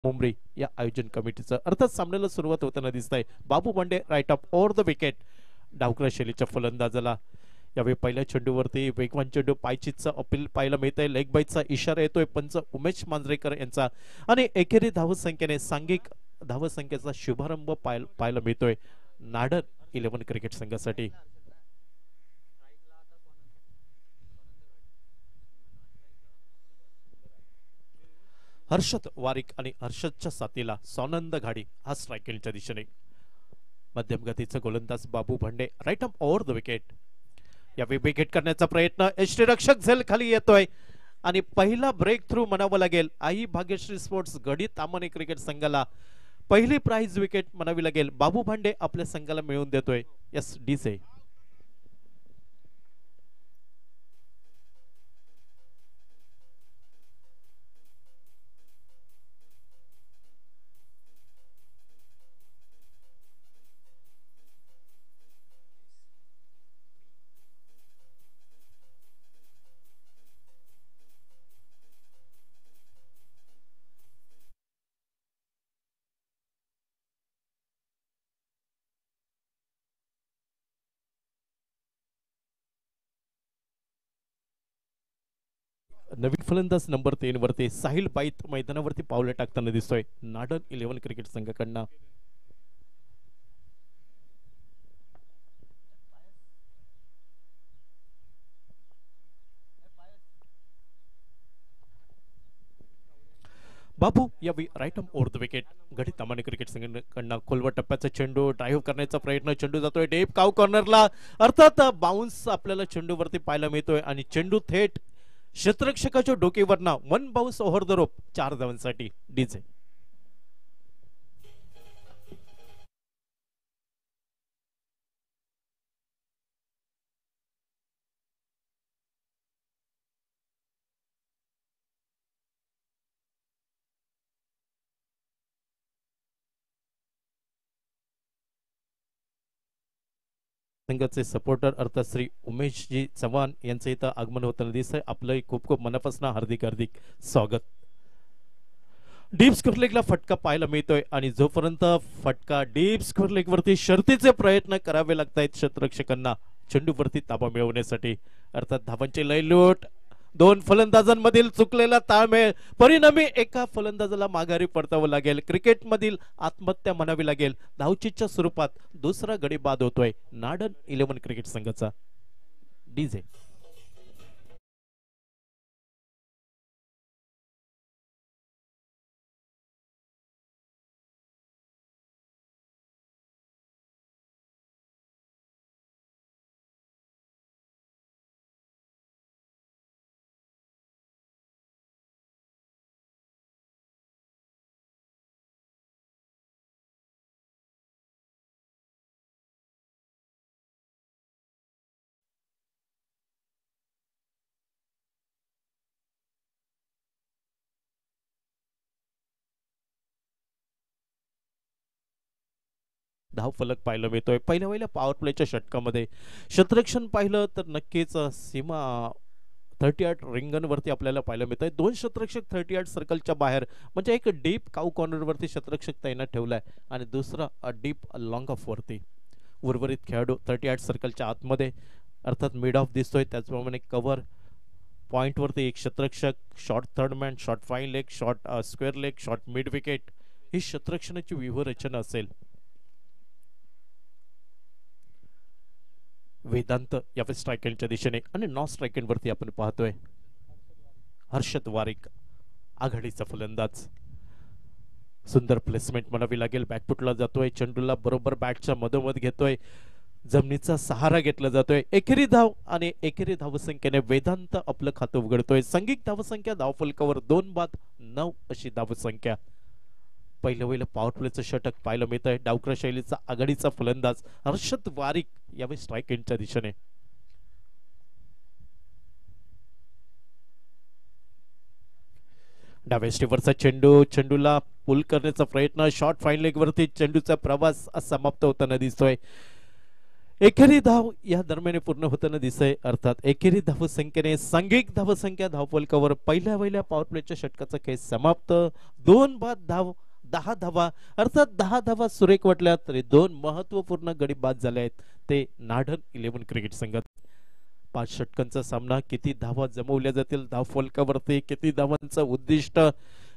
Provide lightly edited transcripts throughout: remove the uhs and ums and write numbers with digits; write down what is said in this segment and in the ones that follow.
मुंबई या आयोजन कमिटीचं अर्थात सामन्याला सुरुवात होताना दिसत आहे. Babu Bhande right off over the wicket. डावखुरा शैलीच्या फलंदाजाला यावेळी पहिल्या चेंडूवरती वेगवान चेंडू पायचीतचा अपील पाहायला मिळत आहे. लेग बाईटचा इशारा येतोय पंच उमेश मांजरेकर यांचा आणि एकेरी धावसंख्येने सांघिक धावसंख्येचा शुभारंभ पाहायला मिळतोय नाडर 11 क्रिकेट संघासाठी. हर्षद वारिक आणि हर्षदच्या साथीला सोनंद घाडी हा स्ट्रायकिंगच्या दिशेने. मध्यम गतीचा गोलंदाज Babu Bhande right off over the wicket. यावेळी विकेट करण्याचा प्रयत्न यष्टीरक्षक झेल खाली येतोय आणि पहिला ब्रेक थ्रू म्हणावं लागेल आई भाग्यश्री स्पोर्ट्स गडी तामाणे क्रिकेट संघाला पहिली प्राइज विकेट म्हणावी लागेल. बाबू भांडे आपल्या संघाला मिळवून देतोय. यस डीसे नवीन फलंदाज नंबर 3 वरती साहिल बाईत मैदानावरती पावले टाकताना दिसतोय नाडन 11 क्रिकेट संघाकडनं. बाबू यावेळी right off over the wicket. गडी तामाणे क्रिकेट संघाकडनं खोलवर टप्प्याचा चेंडू ड्राईव्ह करण्याचा प्रयत्न. चेंडू जातोय डेप काव कॉर्नरला. अर्थात बाउन्स आपल्याला चेंडूवरती पाहायला मिळतोय आणि चेंडू थेट क्षेत्ररक्षकाच्या डोकेवरनं 1 बाउन्स ओव्हर द रोप 4 धावांसाठी डीजे. संघाचे सपोर्टर अर्थात श्री उमेशजी चव्हाण यांचं इथं आगमन होताना दिसतंय. आपलंही खूप खूप मनापासून हार्दिक हार्दिक स्वागत. डीप स्क्वेअर लेगला फटका पाहायला मिळतोय आणि जोपर्यंत फटका डीप स्क्वेअर लेग वरती शर्तीचे प्रयत्न करावे लागतायत क्षेत्ररक्षकांना चेंडूवरती ताबा मिळवण्यासाठी. अर्थात धावांची लयलूट दोन फलंदाजांमधील चुकलेला ताळमेळ परिणामी एका फलंदाजाला माघारी परतावं लागेल. क्रिकेटमधील आत्महत्या म्हणावी लागेल. धावचीच्या स्वरूपात दुसरा गडी बाद होतोय नाडन 11 क्रिकेट संघाचा डीजे. धाव फलक पाहायला मिळतोय. पहिल्या पॉवर प्लेच्या षटकामध्ये क्षेत्ररक्षण पाहिलं तर नक्कीच सीमा 38 रिंगणवरती आपल्याला पाहायला मिळत आहे. 2 क्षेत्ररक्षक 38 सर्कलच्या बाहेर म्हणजे एक डीप काऊ कॉर्नरवरती क्षेत्ररक्षक तैनात ठेवलाय आणि दुसरा डीप लॉंग ऑफ वरती. उर्वरित खेळाडू 38 सर्कलच्या आतमध्ये अर्थात मिड ऑफ दिसतोय. त्याचप्रमाणे कव्हर पॉइंटवरती एक क्षेत्ररक्षक, short third man, short fine leg, short square leg, short mid wicket ही क्षेत्ररक्षणाची व्यूहरचना असेल. वेदांत या स्ट्रायकेंडच्या दिशेने आणि नॉन स्ट्रायकेंड वरती आपण पाहतोय हर्षद वारिक आघाडीचा फलंदाज. सुंदर प्लेसमेंट म्हणावी लागेल. बॅकफुटला जातोय. चेंडूला बरोबर बॅटच्या मधोमध घेतोय. जमिनीचा सहारा घेतला जातोय. एकेरी धाव आणि एकेरी धावसंख्येने वेदांत आपलं खातं उघडतोय. सांघिक धावसंख्या धावफलकावर 2 बाद 9 अशी धावसंख्या. पहिलं पॉवर प्लेचं षटक पाहायला मिळत आहे. डावखुरा शैलीचा आघाडीचा फलंदाज हर्षद वारिक यावेळी स्ट्राईक एंडच्या दिशेने. डाव्या स्टीवरचा चेंडूला पुल करण्याचा प्रयत्न. शॉर्ट फाईन लेग वरती चेंडूचा प्रवास समाप्त होताना दिसतोय. एकेरी धाव या दरम्यान पूर्ण होताना दिसतंय. अर्थात एकेरी धावसंख्येने सांघिक धावसंख्या धावफलकावर पहिल्या पॉवर प्लेच्या षटकाचा खेळ समाप्त. 2 बाद धाव 10 धावा अर्थात 10 धावा सुरेख वाटल्या तरी 2 महत्वपूर्ण गडी बाद झाले आहेत ते नाडन 11 क्रिकेट संघात. 5 षटकांचा सामना किती धावा जमवल्या जातील धावफलकावरती किती धावांचं उद्दिष्ट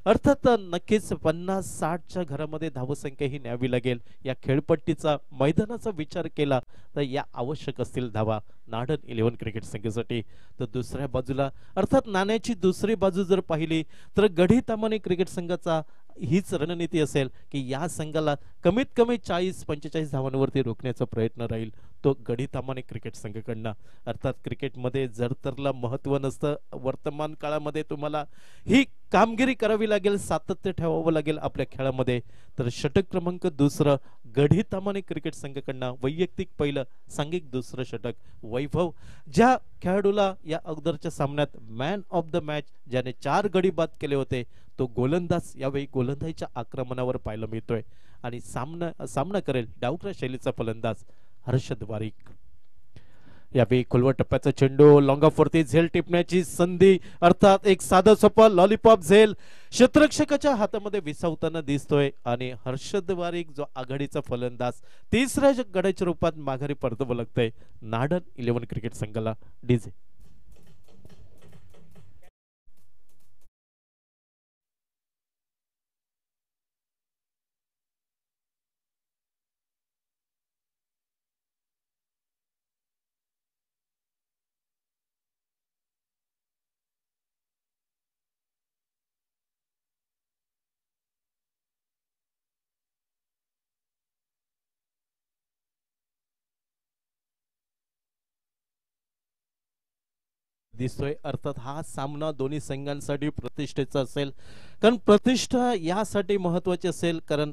अर्थात नक्कीच 50-60च्या घरामध्ये धावसंख्या ही न्यावी लागेल. या खेळपट्टीचा मैदानाचा विचार केला तर या आवश्यक असतील धावा नाडन 11 क्रिकेट संघासाठी. तर दुसऱ्या बाजूला अर्थात नाण्याची दुसरी बाजू जर पाहिली तर गढी तामाणे क्रिकेट संघाचा हीच रणनीती असेल की या संघाला कमीत कमी 40-45 धावांवरती रोखण्याचा प्रयत्न राहील तो गढी तामाणे क्रिकेट संघाकडनं. अर्थात क्रिकेटमध्ये जडतरला महत्व नसतं. वर्तमान काळामध्ये तुम्हाला ही कामगिरी करावी लागेल सातत्य ठेवावं लागेल आपल्या खेळामध्ये. तर षटक क्रमांक दुसरं गढी तामाणे क्रिकेट संघाकडनं वैयक्तिक पहिलं सांघिक दुसरं षटक वैभव ज्या खेळाडूला या अगोदरच्या सामन्यात मॅन ऑफ द मॅच ज्याने 4 गडी बाद केले होते तो गोलंदाज यावेळी गोलंदाजीच्या आक्रमणावर पाहायला मिळतोय आणि सामना करेल डावख्या शैलीचा फलंदाज हर्षद वारिक. यावेळी खोलवर टप्प्याचा चेंडू लॉंग ऑफ वरती झेल टिपण्याची संधी अर्थात एक साधा सोपा लॉलीपॉप झेल क्षेत्ररक्षकाच्या हातामध्ये विसावताना दिसतोय आणि हर्षद वारिक जो आघाडीचा फलंदाज तिसऱ्या गड्याच्या रूपात माघारी परतावं लागतंय नाडन 11 क्रिकेट संघाला. डीजे दिसतोय. अर्थात हा सामना दोन्ही संघांसाठी प्रतिष्ठेचा असेल कारण प्रतिष्ठा यासाठी महत्वाची असेल कारण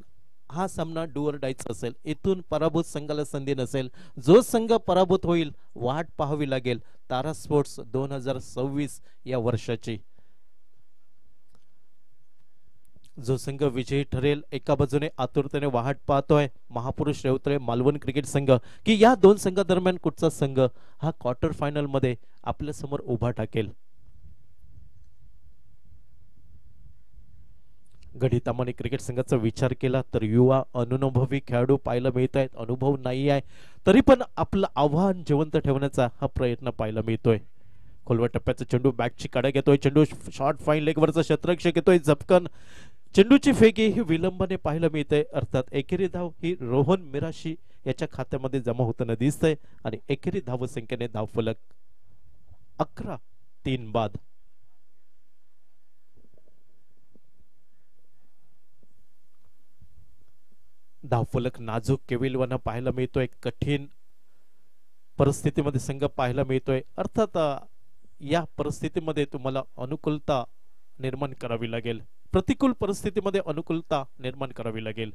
हा सामना डू ऑर डायचा असेल. इथून पराभूत संघाला संधी नसेल. जो संघ पराभूत होईल वाट पाहावी लागेल तारा स्पोर्ट्स 2026 या वर्षाची. जो संघ विजयी ठरेल एका बाजूने आतुरतेने वाट पाहतोय महापुरुष रेवतळे मालवण क्रिकेट संघ की या दोन संघादरम्यान कुठचा संघ हा क्वार्टर फायनल मध्ये आपल्या समोर उभा टाकेल. गढी तामाणे क्रिकेट संघाचा विचार केला तर युवा अनुभवी खेळाडू पाहायला मिळत आहेत. अनुभव नाही आहे तरी पण आपलं आव्हान जिवंत ठेवण्याचा हा प्रयत्न पाहायला मिळतोय. खोलवर टप्प्याचा चेंडू बॅटची काढा घेतोय. चेंडू शॉर्ट फाईन लेगवरचा क्षेत्ररक्षक येतोय झपकन. चेंडूची फेकी ही विलंबाने पाहायला मिळते. अर्थात एकेरी धाव ही रोहन मिराशी याच्या खात्यामध्ये जमा होताना दिसतंय आणि एकेरी धाव संख्येने धावफलक 11 3 बाद. धावफलक नाजूक केविलवाना पाहायला मिळतोय. कठीण परिस्थितीमध्ये संघ पाहायला मिळतोय. अर्थात या परिस्थितीमध्ये तुम्हाला अनुकूलता निर्माण करावी लागेल. प्रतिकूल परिस्थितीमध्ये अनुकूलता निर्माण करावी लागेल.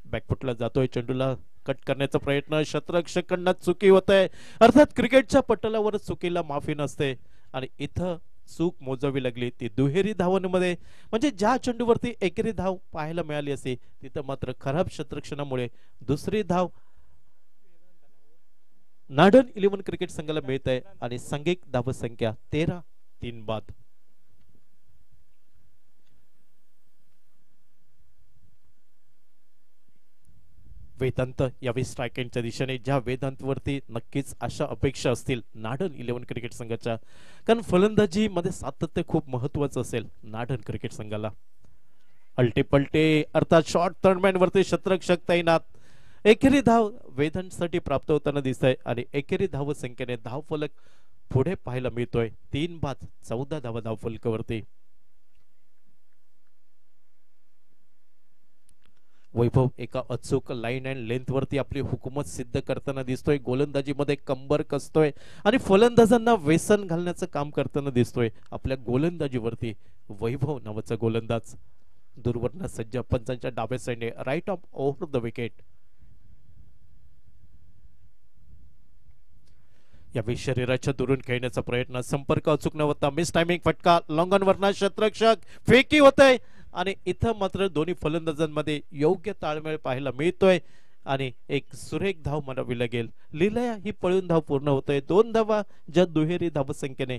बॅकफुटला जातोय. चेंडूला कट करण्याचा प्रयत्न क्षेत्ररक्षकांना चुकी होत आहे. अर्थात क्रिकेटच्या पटलावर चुकीला माफी नसते आणि इथं चूक मोजावी लागली ती दुहेरी धावांमध्ये म्हणजे ज्या चेंडूवरती एकेरी धाव पाहायला मिळाली असती तिथं मात्र खराब क्षेत्ररक्षणामुळे दुसरी धाव नाडन 11 क्रिकेट संघाला मिळत आहे आणि सांघिक धावसंख्या 13 3 बाद. वेदांत यावेळी स्ट्रायकिंगच्या दिशेने ज्या वेदांतवरती नक्कीच अशा अपेक्षा असतील नाडन 11 क्रिकेट संघाच्या कारण फलंदाजी मध्ये सातत्य खूप महत्वाचं असेल नाडन क्रिकेट संघाला. अल्टेपल्टे अर्थात शॉर्ट थर्डमॅन वरती क्षेत्ररक्षक तैनात. एकेरी धाव वेदांतसाठी प्राप्त होताना दिसत आहे आणि एकेरी धाव संख्येने धावफलक पुढे पाहायला मिळतोय 3 बाद 14 धावा धावफलकावरती. वैभव एका अचूक लाईन अँड लेंथ वरती आपली हुकूमत सिद्ध करताना दिसतोय. गोलंदाजी मध्ये कंबर कसतोय आणि फलंदाजांना व्यसन घालण्याचं काम करताना दिसतोय. आपल्या गोलंदाजीवरती वैभव नावाचा गोलंदाज दूरवरनं सज्ज पंचांच्या डाव्या साईडने right off over the wicket. यावेळी शरीराच्या दुरून खेळण्याचा प्रयत्न संपर्क अचूक नव्हता. मिस टायमिंग फटका लॉंग ऑन वरना क्षेत्ररक्षक फेकी होत आहे आणि इथं मात्र दोन्ही फलंदाजांमध्ये योग्य ताळमेळ पाहायला मिळतोय. आणि एक सुरेख धाव म्हणावी लागेल. लीलया ही पळून धाव पूर्ण होते. 2 धावा ज्या दुहेरी धावसंख्येने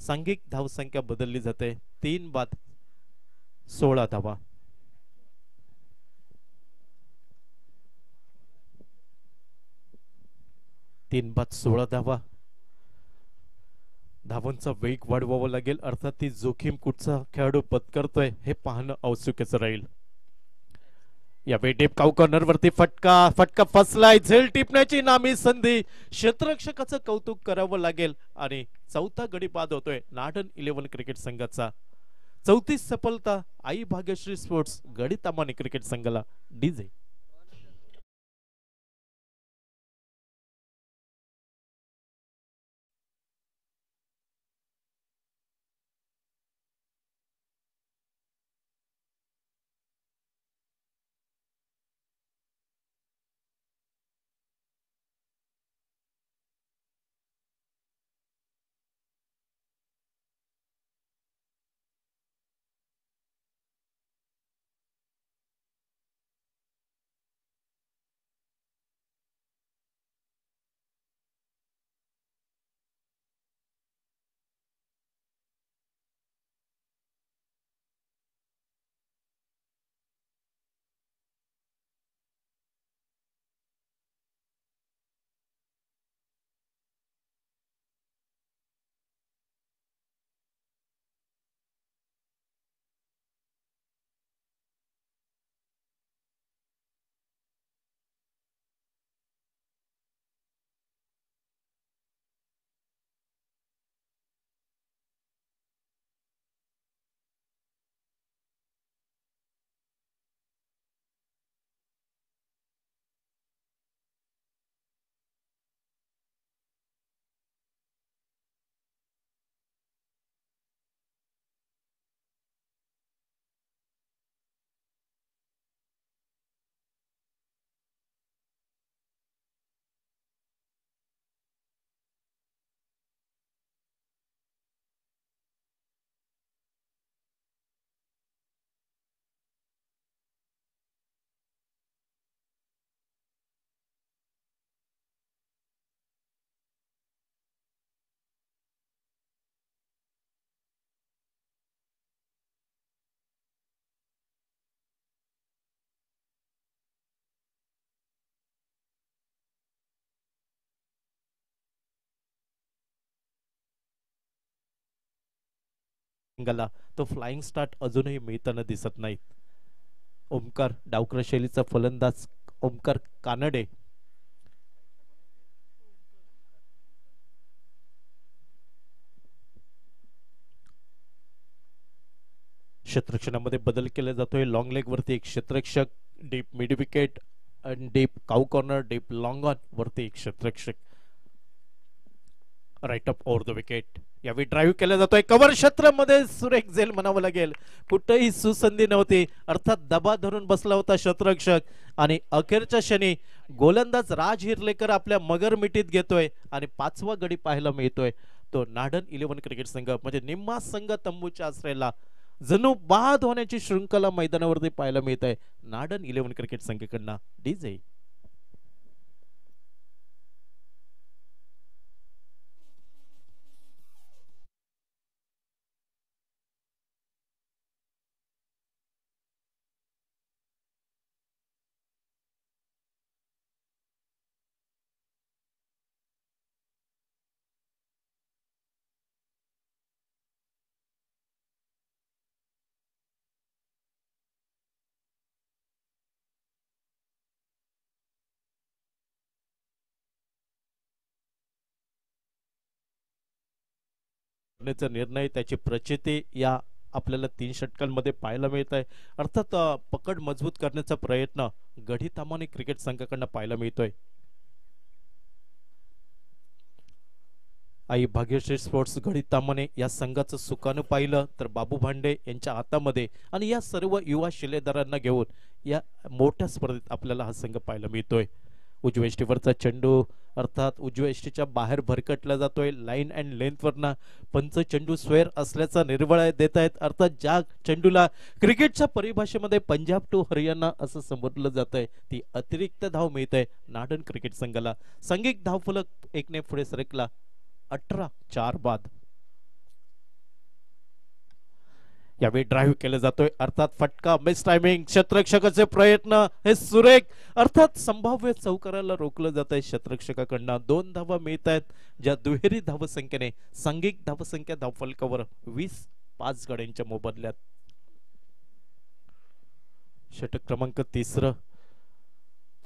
सांघिक धावसंख्या बदलली जाते. 3 बाद 16 धावा. तीन बाद 16 धावा. धावांचा वेग वाढवावा लागेल. अर्थात ती जोखीम कुठचा खेळाडू पत्करतोय हे पाहणं औत्सुक्याचं राहील. यावेळी डेप काऊ कॉर्नर वरती फटका फसलाय. झेल टिपण्याची नामी संधी. क्षेत्ररक्षकाचं कौतुक करावं लागेल आणि चौथा गडी बाद होतोय नाडन 11 क्रिकेट संघाचा. 34 सफलता आई भाग्यश्री स्पोर्ट्स गडी तामाने क्रिकेट संघाला. डीजे संघाला तो फ्लाइंग स्टार्ट अजूनही मिळताना दिसत नाहीत. ओमकार डावकर शैलीचा फलंदाज ओमकार कानडे क्षेत्ररक्षणामध्ये बदल केला जातोय. लॉंग लेग वरती एक क्षेत्ररक्षक, डीप मिड विकेट आणि deep cow corner, deep long on वरती एक क्षेत्ररक्षक. Right up over the wicket. यावेळी ड्राईव्ह केला जातोय. कव्हर क्षेत्रामध्ये सुरेख झेल म्हणावं लागेल. कुठेही सुसंधी नव्हती. अर्थात दबा धरून बसला होता क्षेत्ररक्षक आणि अखेरच्या क्षणी गोलंदाज राज हिरलेकर आपल्या मगर मिठीत घेतोय आणि 5वा गडी पाहायला मिळतोय. तो नाडन 11 क्रिकेट संघ म्हणजे निम्मा संघ तंबूच्या आश्रयाला जणू बाद होण्याची शृंखला मैदानावरती पाहायला मिळत आहे नाडन 11 क्रिकेट संघाकडनं. डीजे निर्णय त्याची प्रचिती या आपल्याला 3 षटकांमध्ये पाहायला मिळत आहे. अर्थात पकड मजबूत करण्याचा प्रयत्न गढी तामाने क्रिकेट संघाकडनं पाहायला मिळतोय. आई भाग्यश्री स्पोर्ट्स गढी तामाने या संघाचं सुकानं पाहिलं तर बाबू भांडे यांच्या हातामध्ये आणि या सर्व युवा शिलेदारांना घेऊन या मोठ्या स्पर्धेत आपल्याला हा संघ पाहायला मिळतोय. उजव्या यष्टीवरचा चेंडू अर्थात उजव्या यष्टीच्या बाहेर भरकटला जातोय लाईन अँड लेंथ वरना पंच चेंडू स्क्वेअर असल्याचा निर्वळ देत आहेत अर्थात ज्या चेंडूला क्रिकेटच्या परिभाषेमध्ये पंजाब टू हरियाणा असं संबोधलं जात आहे ती अतिरिक्त धाव मिळत आहे नाडन क्रिकेट संघाला सांघिक धावफलक एकने पुढे सरकला 18-4 बाद यावेळी ड्राईव्ह केला जातोय अर्थात फटका मिस टायमिंग क्षेत्ररक्षकाचे प्रयत्न हे सुरेख अर्थात संभाव्य चौकाराला रोखलं जात आहे क्षेत्ररक्षकाकडनं 2 धावा मिळत आहेत ज्या दुहेरी धावसंख्येने सांघिक धावसंख्या धावफलकावर 20-5 गड्यांच्या मोबदल्यात षटक क्रमांक 3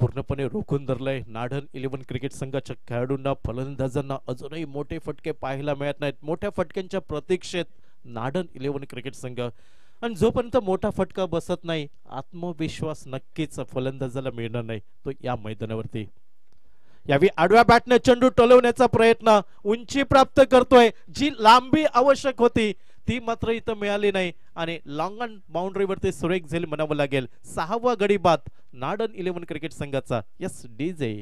पूर्णपणे रोखून धरलंय नाडन 11 क्रिकेट संघाच्या खेळाडूंना फलंदाजांना अजूनही मोठे फटके पाहायला मिळत नाहीत मोठ्या फटक्यांच्या प्रतीक्षेत नाडन 11 क्रिकेट संघ आणि जोपर्यंत मोठा फटका बसत नाही आत्मविश्वास नक्कीच फलंदाजाला मिळणार नाही तो या मैदानावरती यावेळी आडव्या बॅटने चेंडू टोलवण्याचा प्रयत्न उंची प्राप्त करतोय जी लांबी आवश्यक होती ती मात्र इथं मिळाली नाही आणि लॉंग ऑन बाउंड्रीवरती सुरेख झेल म्हणावं लागेल 6वा गडी बाद नाडन 11 क्रिकेट संघाचा यस डीजे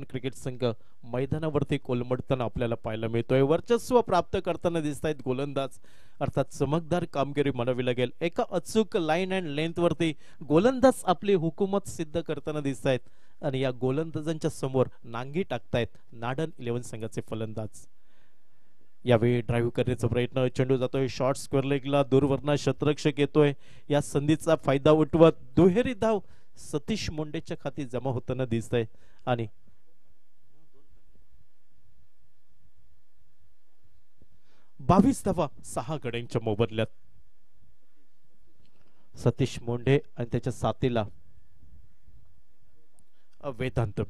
क्रिकेट संघ मैदानावरती कोलमडताना आपल्याला पाहायला मिळतोय वर्चस्व प्राप्त करताना दिसत आहेत गोलंदाज अर्थात चमकदार कामगिरी म्हणावी लागेल एका अचूक लाईन अँड लेंथ वरती गोलंदाज आपली हुकूमत सिद्ध करताना दिसत आहेत आणि या गोलंदाजांच्या समोर नांगी टाकतायत नाडन 11 संघाचे फलंदाज यावेळी ड्राईव्ह करण्याचा प्रयत्न चेंडू जातोय शॉर्ट स्क्वेअर लेगला दूरवरना क्षेत्ररक्षक येतोय या संधीचा फायदा उठवत दुहेरी धाव सतीश मोंडेच्या खाती जमा होताना दिसत आहे आणि 22 धावा 6 गड्यांच्या मोबदल्यात सतीश मोंडे आणि त्याच्या साथीला Vedant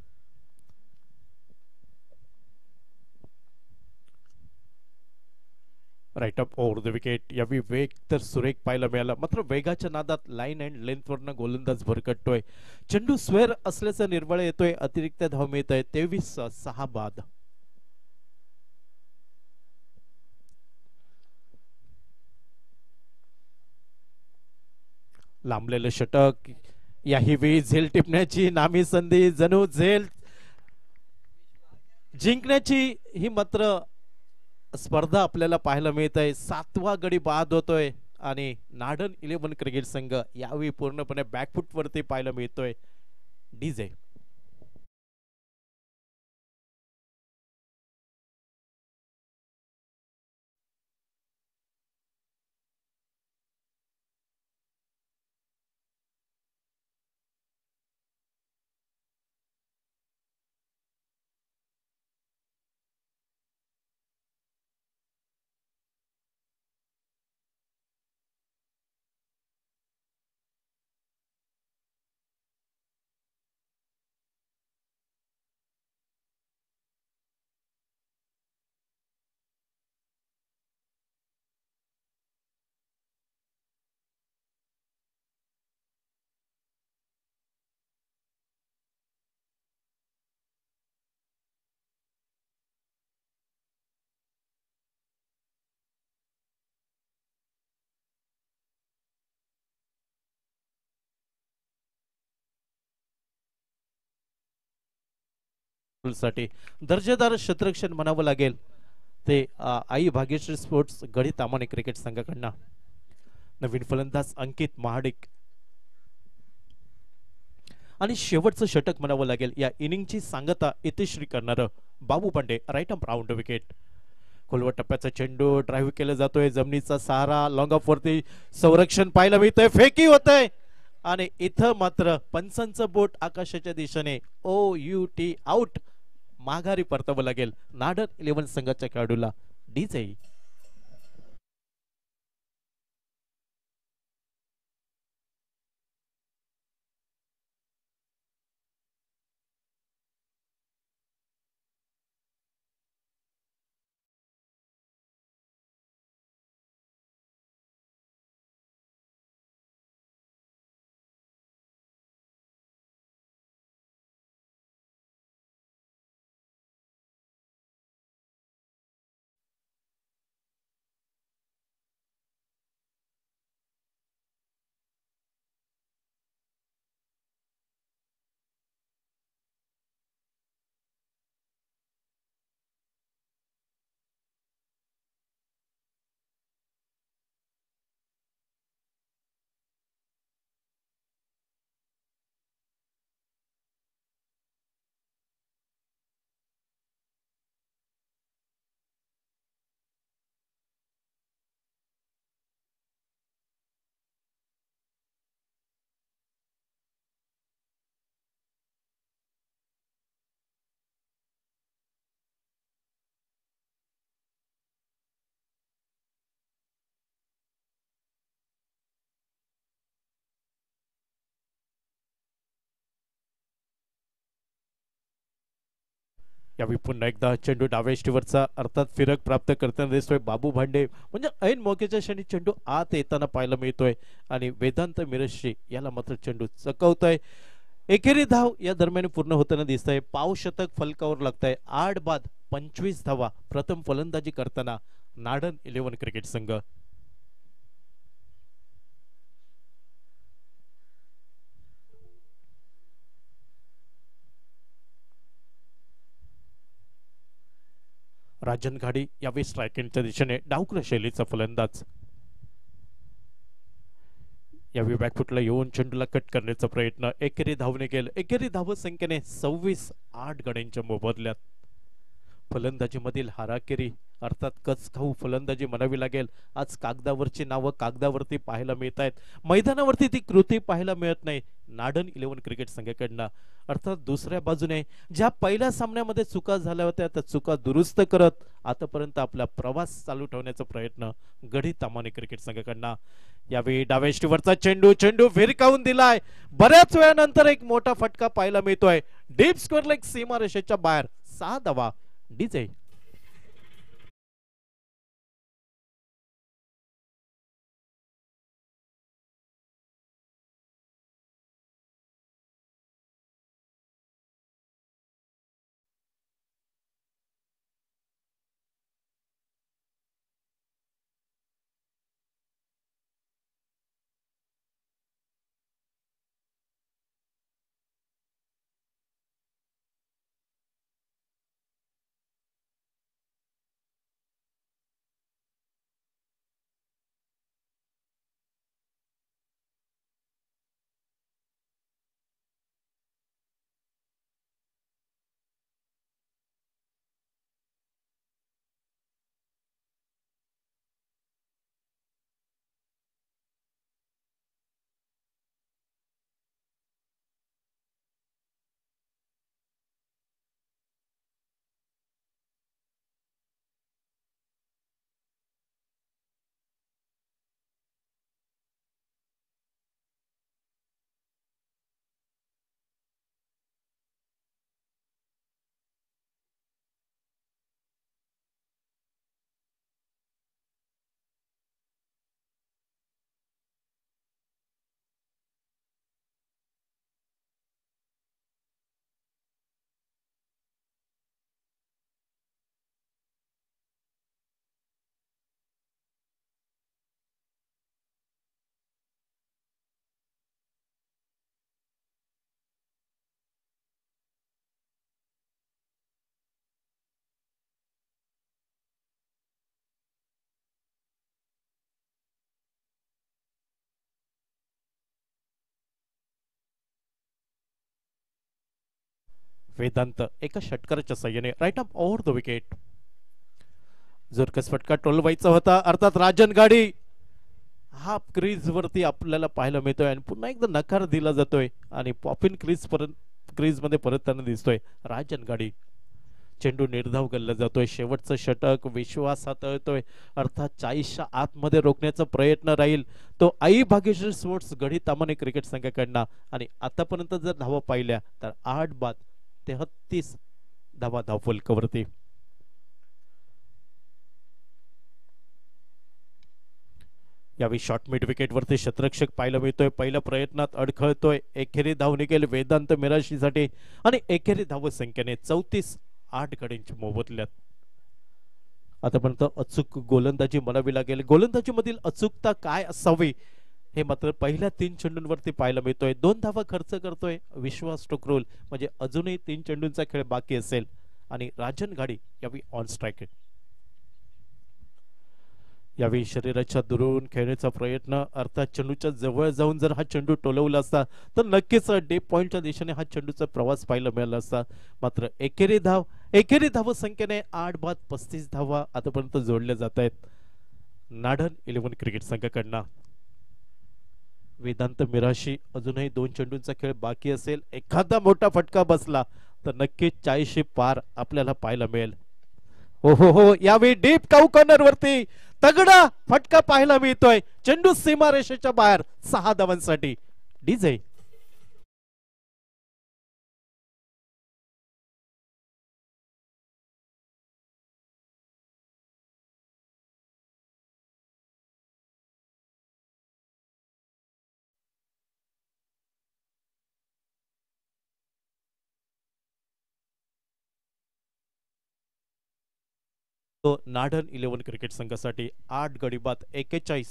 right up over the wicket यावेळी वेग तर सुरेख पाहायला मिळाला मात्र वेगाच्या नादात लाईन अँड लेंथ वरनं गोलंदाज भरकटतोय चेंडू स्क्वेअर असल्याचा निर्बळ येतोय अतिरिक्त धाव मिळत आहे 23-6 बाद लांबलेलं षटक याही वेळी झेल टिपण्याची नामी संधी जणू झेल जिंकण्याची ही मात्र स्पर्धा आपल्याला पाहायला मिळत आहे 7वा गडी बाद होतोय आणि नाडन 11 क्रिकेट संघ यावेळी पूर्णपणे बॅकफुट वरती पाहायला मिळतोय डीजे साठी दर्जेदार क्षेत्ररक्षण म्हणावं लागेल ते आई भाग्यश्री स्पोर्ट्स गडी तामाणे क्रिकेट संघाकडनं नवीन फलंदाज अंकित महाडिक आणि शेवटचं षटक म्हणावं लागेल या इनिंगची सांगता इतिश्री करणार Babu Pandey right up round wicket खोलवर टप्प्याचा चेंडू ड्राईव्ह केला जातोय जमिनीचा सहारा लॉंग ऑफ वरती संरक्षण पाहायला मिळतंय फेकी होतंय आणि इथं मात्र पंचांचं बोट आकाशाच्या दिशेने OUT आउट माघारी परतावं लागेल नाडर 11 संघाच्या खेळाडूला डीजे. यावेळी पुन्हा एकदा चेंडू डाव्या यष्टीवरचा अर्थात फिरक प्राप्त करताना दिसतोय बाबू भांडे म्हणजे ऐन मोक्याच्या क्षणी चेंडू आत येताना पाहायला मिळतोय आणि वेदांत मिरजशी याला मात्र चेंडू चकवतोय. एकेरी धाव या दरम्यान पूर्ण होताना दिसतंय. पाव शतक फलकावर लागतंय. 8 बाद 25 धावा प्रथम फलंदाजी करताना नाडन 11 क्रिकेट संघ. राजन घाडी यावेळी स्ट्रायकिंगच्या दिशेने डावक्र शैलीचा फलंदाज. यावेळी बॅकफुटला येऊन चेंडूला कट करण्याचा प्रयत्न. एकेरी धावने गेलं. एकेरी धाव संख्येने 26 8 गड्यांच्या मोबदल्यात फलंदाजीमधील हाराकेरी अर्थात कचखाऊ फलंदाजी म्हणावी लागेल. आज कागदावरची नावं कागदावरती पाहायला मिळत आहेत, मैदानावरती ती कृती पाहायला मिळत नाही नाडन 11 क्रिकेट संघाकडनं. अर्थात दुसऱ्या बाजूने ज्या पहिल्या सामन्यामध्ये चुका झाल्या होत्या त्या चुका दुरुस्त करत आतापर्यंत आपला प्रवास चालू ठेवण्याचा प्रयत्न गडी तामाणे क्रिकेट संघाकडनं. यावेळी डाव्या यष्टीवरचा चेंडू चेंडू भिरकावून दिलाय. बऱ्याच वेळानंतर एक मोठा फटका पाहायला मिळतोय. डीप स्क्वेअर लेग सीमारेषेच्या बाहेर 6 धावा डीजे. वेदांत एका षटकाराच्या साह्याने right up over the wicket. जोरकस फटका टोलवायचा होता. अर्थात राजन गाडी हा क्रीज वरती आपल्याला पाहायला मिळतोय आणि पुन्हा एकदा नकार दिला जातोय आणि पॉपिन क्रीज मध्ये परतताना दिसतोय राजन गाडी. चेंडू निर्धाव केला जातोय, शेवटचं षटक विश्वासात येतोय, अर्थात 40च्या आतमध्ये रोखण्याचा प्रयत्न राहील तो आई भाग्यश्री स्पोर्ट्स गडी तामाणे क्रिकेट संघाकडनं. आणि आतापर्यंत जर धावा पाहिल्या तर 8 बाद 33 धावा धावफलकावरती. यावेळी शॉर्ट मिड विकेट वरती शतरक्षक पाहायला मिळतोय, पहिल्या प्रयत्नात अडखळतोय, एकेरी धाव निघेल वेदांत मिराशीसाठी आणि एकेरी धाव संख्येने 34 8 गड्यांच्या मोबदल्यात. आतापर्यंत अचूक गोलंदाजी म्हणावी लागेल, गोलंदाजी मधील अचूकता काय असावी हे मात्र पहिल्या 3 चेंडूंवरती पाहायला मिळतोय. 2 धावा खर्च करतोय विश्वास टोकरोल, म्हणजे अजूनही 3 चेंडूंचा खेळ बाकी असेल आणि राजन घाडी यावेळी ऑन स्ट्राईक. यावेळी शरीराच्या दुरून खेळण्याचा प्रयत्न, अर्थात चेंडूच्या जवळ जाऊन जर हा चेंडू टोलवला असता तर नक्कीच डीप पॉइंटच्या दिशेने हा चेंडूचा प्रवास पाहायला मिळाला असता. मात्र एकेरी धाव संख्येने 8 बाद 35 धावा आतापर्यंत जोडल्या जात आहेत नाडन 11 क्रिकेट संघाकडनं. वेदांत मिराशी अजूनही 2 चेंडूंचा खेळ बाकी असेल, एखादा मोठा फटका बसला तर नक्कीच 40 पार आपल्याला पाहायला मिळेल. हो, यावेळी डीप काऊ कॉर्नर वरती तगडा फटका पाहायला मिळतोय, चेंडू सीमारेषेच्या बाहेर 6 धावांसाठी. डीजे तो नाडन 11 क्रिकेट संघासाठी 8 गडी बाद 41.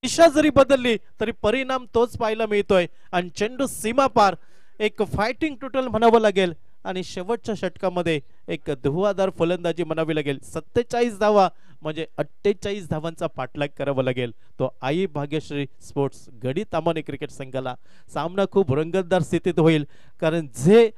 दिशा जरी बदलली तरी परिणाम तोच पाहायला मिळतोय आणि चेंडू सीमा पार, एक फायटिंग टोटल म्हणावं लागेल आणि शेवटच्या षटकामध्ये एक धुवाधार फलंदाजी म्हणावी लागेल. 47 धावा म्हणजे 48 धावांचा पाठलाग करावा लागेल तो आई भाग्यश्री स्पोर्ट्स गडी तामाणे क्रिकेट संघाला. सामना खूप रंगतदार स्थितीत होईल कारण जे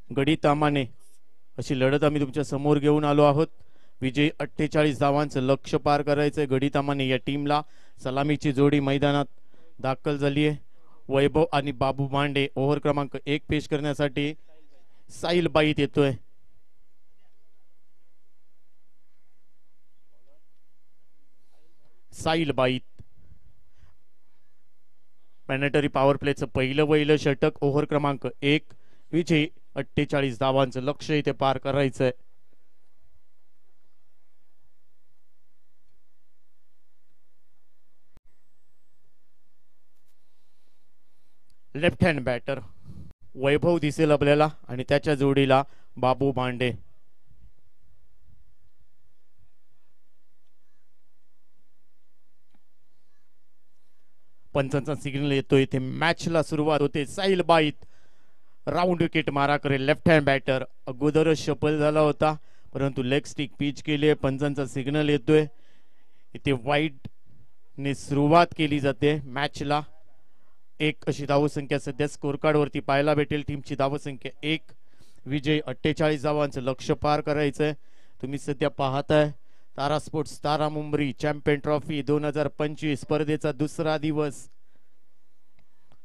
गडी तामाने अशी लढत आम्ही तुमच्या समोर घेऊन आलो आहोत. विजयी 48 धावांचं लक्ष्य पार करायचंय गडी तामाने या टीमला. सलामीची जोडी मैदानात दाखल झाली आहे. वैभव आणि बाबू भांडे ओव्हर क्रमांक 1 पेश करण्यासाठी साहिल बाईत येतोय. साहिल बाईत मॅनेटरी पॉवर प्लेचं पहिलं षटक ओव्हर क्रमांक 1 विजयी 48 धावांचं लक्ष्य इथे पार करायचंय. लेफ्ट हँड बॅटर वैभव दिसेल आपल्याला आणि त्याच्या जोडीला बाबू भांडे. पंचांचा सिग्नल येतोय. इथे मॅचला सुरुवात होते. साहिल बाईत राऊंड विकेट मारा करेल. लेफ्ट हँड बॅटर अगोदरच शफल झाला होता परंतु लेग स्टिक पिच केली. पंचांचा सिग्नल येतोय. इथे वाईट ने सुरुवात केली जाते मॅचला. एक अशी धावसंख्या सध्या स्कोर कार्ड वरती पाहायला भेटेल. टीमची धावसंख्या 1. विजय 48 धावांचं लक्ष्य पार करायचंय. तुम्ही सध्या पाहताय तारा स्पोर्ट्स तारा मुंबरी चॅम्पियन ट्रॉफी 2025 स्पर्धेचा दुसरा दिवस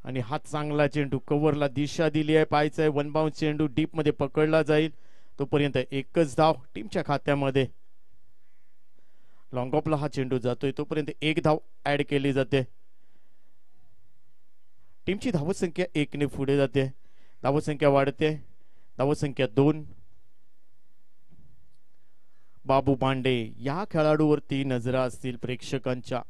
आणि हा चांगला चेंडू कव्हरला दिशा दिली आहे. पाहायचंय वन बाउन्स चेंडू डीप मध्ये पकडला जाईल. तोपर्यंत एकच धाव टीमच्या खात्यामध्ये. लॉंग ऑफला हा चेंडू जातोय तोपर्यंत एक धाव ऍड केली जाते. टीमची धावसंख्या 1 ने पुढे जाते. धावसंख्या वाढते. धावसंख्या 2. बाबू भांडे या खेळाडूवरती नजरा असतील प्रेक्षकांच्या.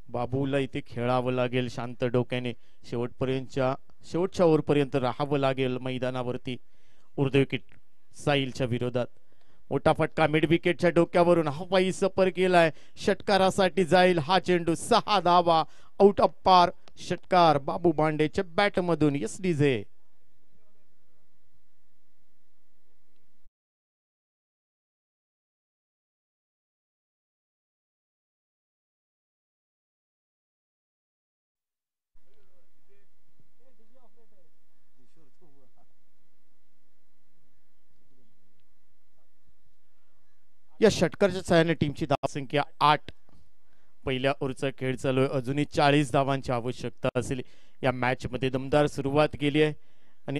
बाबूला इथे खेळावं लागेल शांत डोक्याने. शेवटच्या ओव्हरपर्यंत राहावं लागेल मैदानावरती. उर्ध विकेट साहिलच्या विरोधात. मोठा फटका मिड विकेटच्या डोक्यावरून हवाई सफर केलाय. षटकारासाठी जाईल हा चेंडू. 6 धावा आउट ऑफ पार. षटकार बाबू भांडेच्या बॅट मधून. Yes DJ. या षटकाराच्या सहाय्याने टीमची धावसंख्या 8. पहिल्या ओव्हरचा खेळ चालू आहे. अजूनही 40 धावांची आवश्यकता असेल. या मॅच मध्ये दमदार सुरुवात केली आहे आणि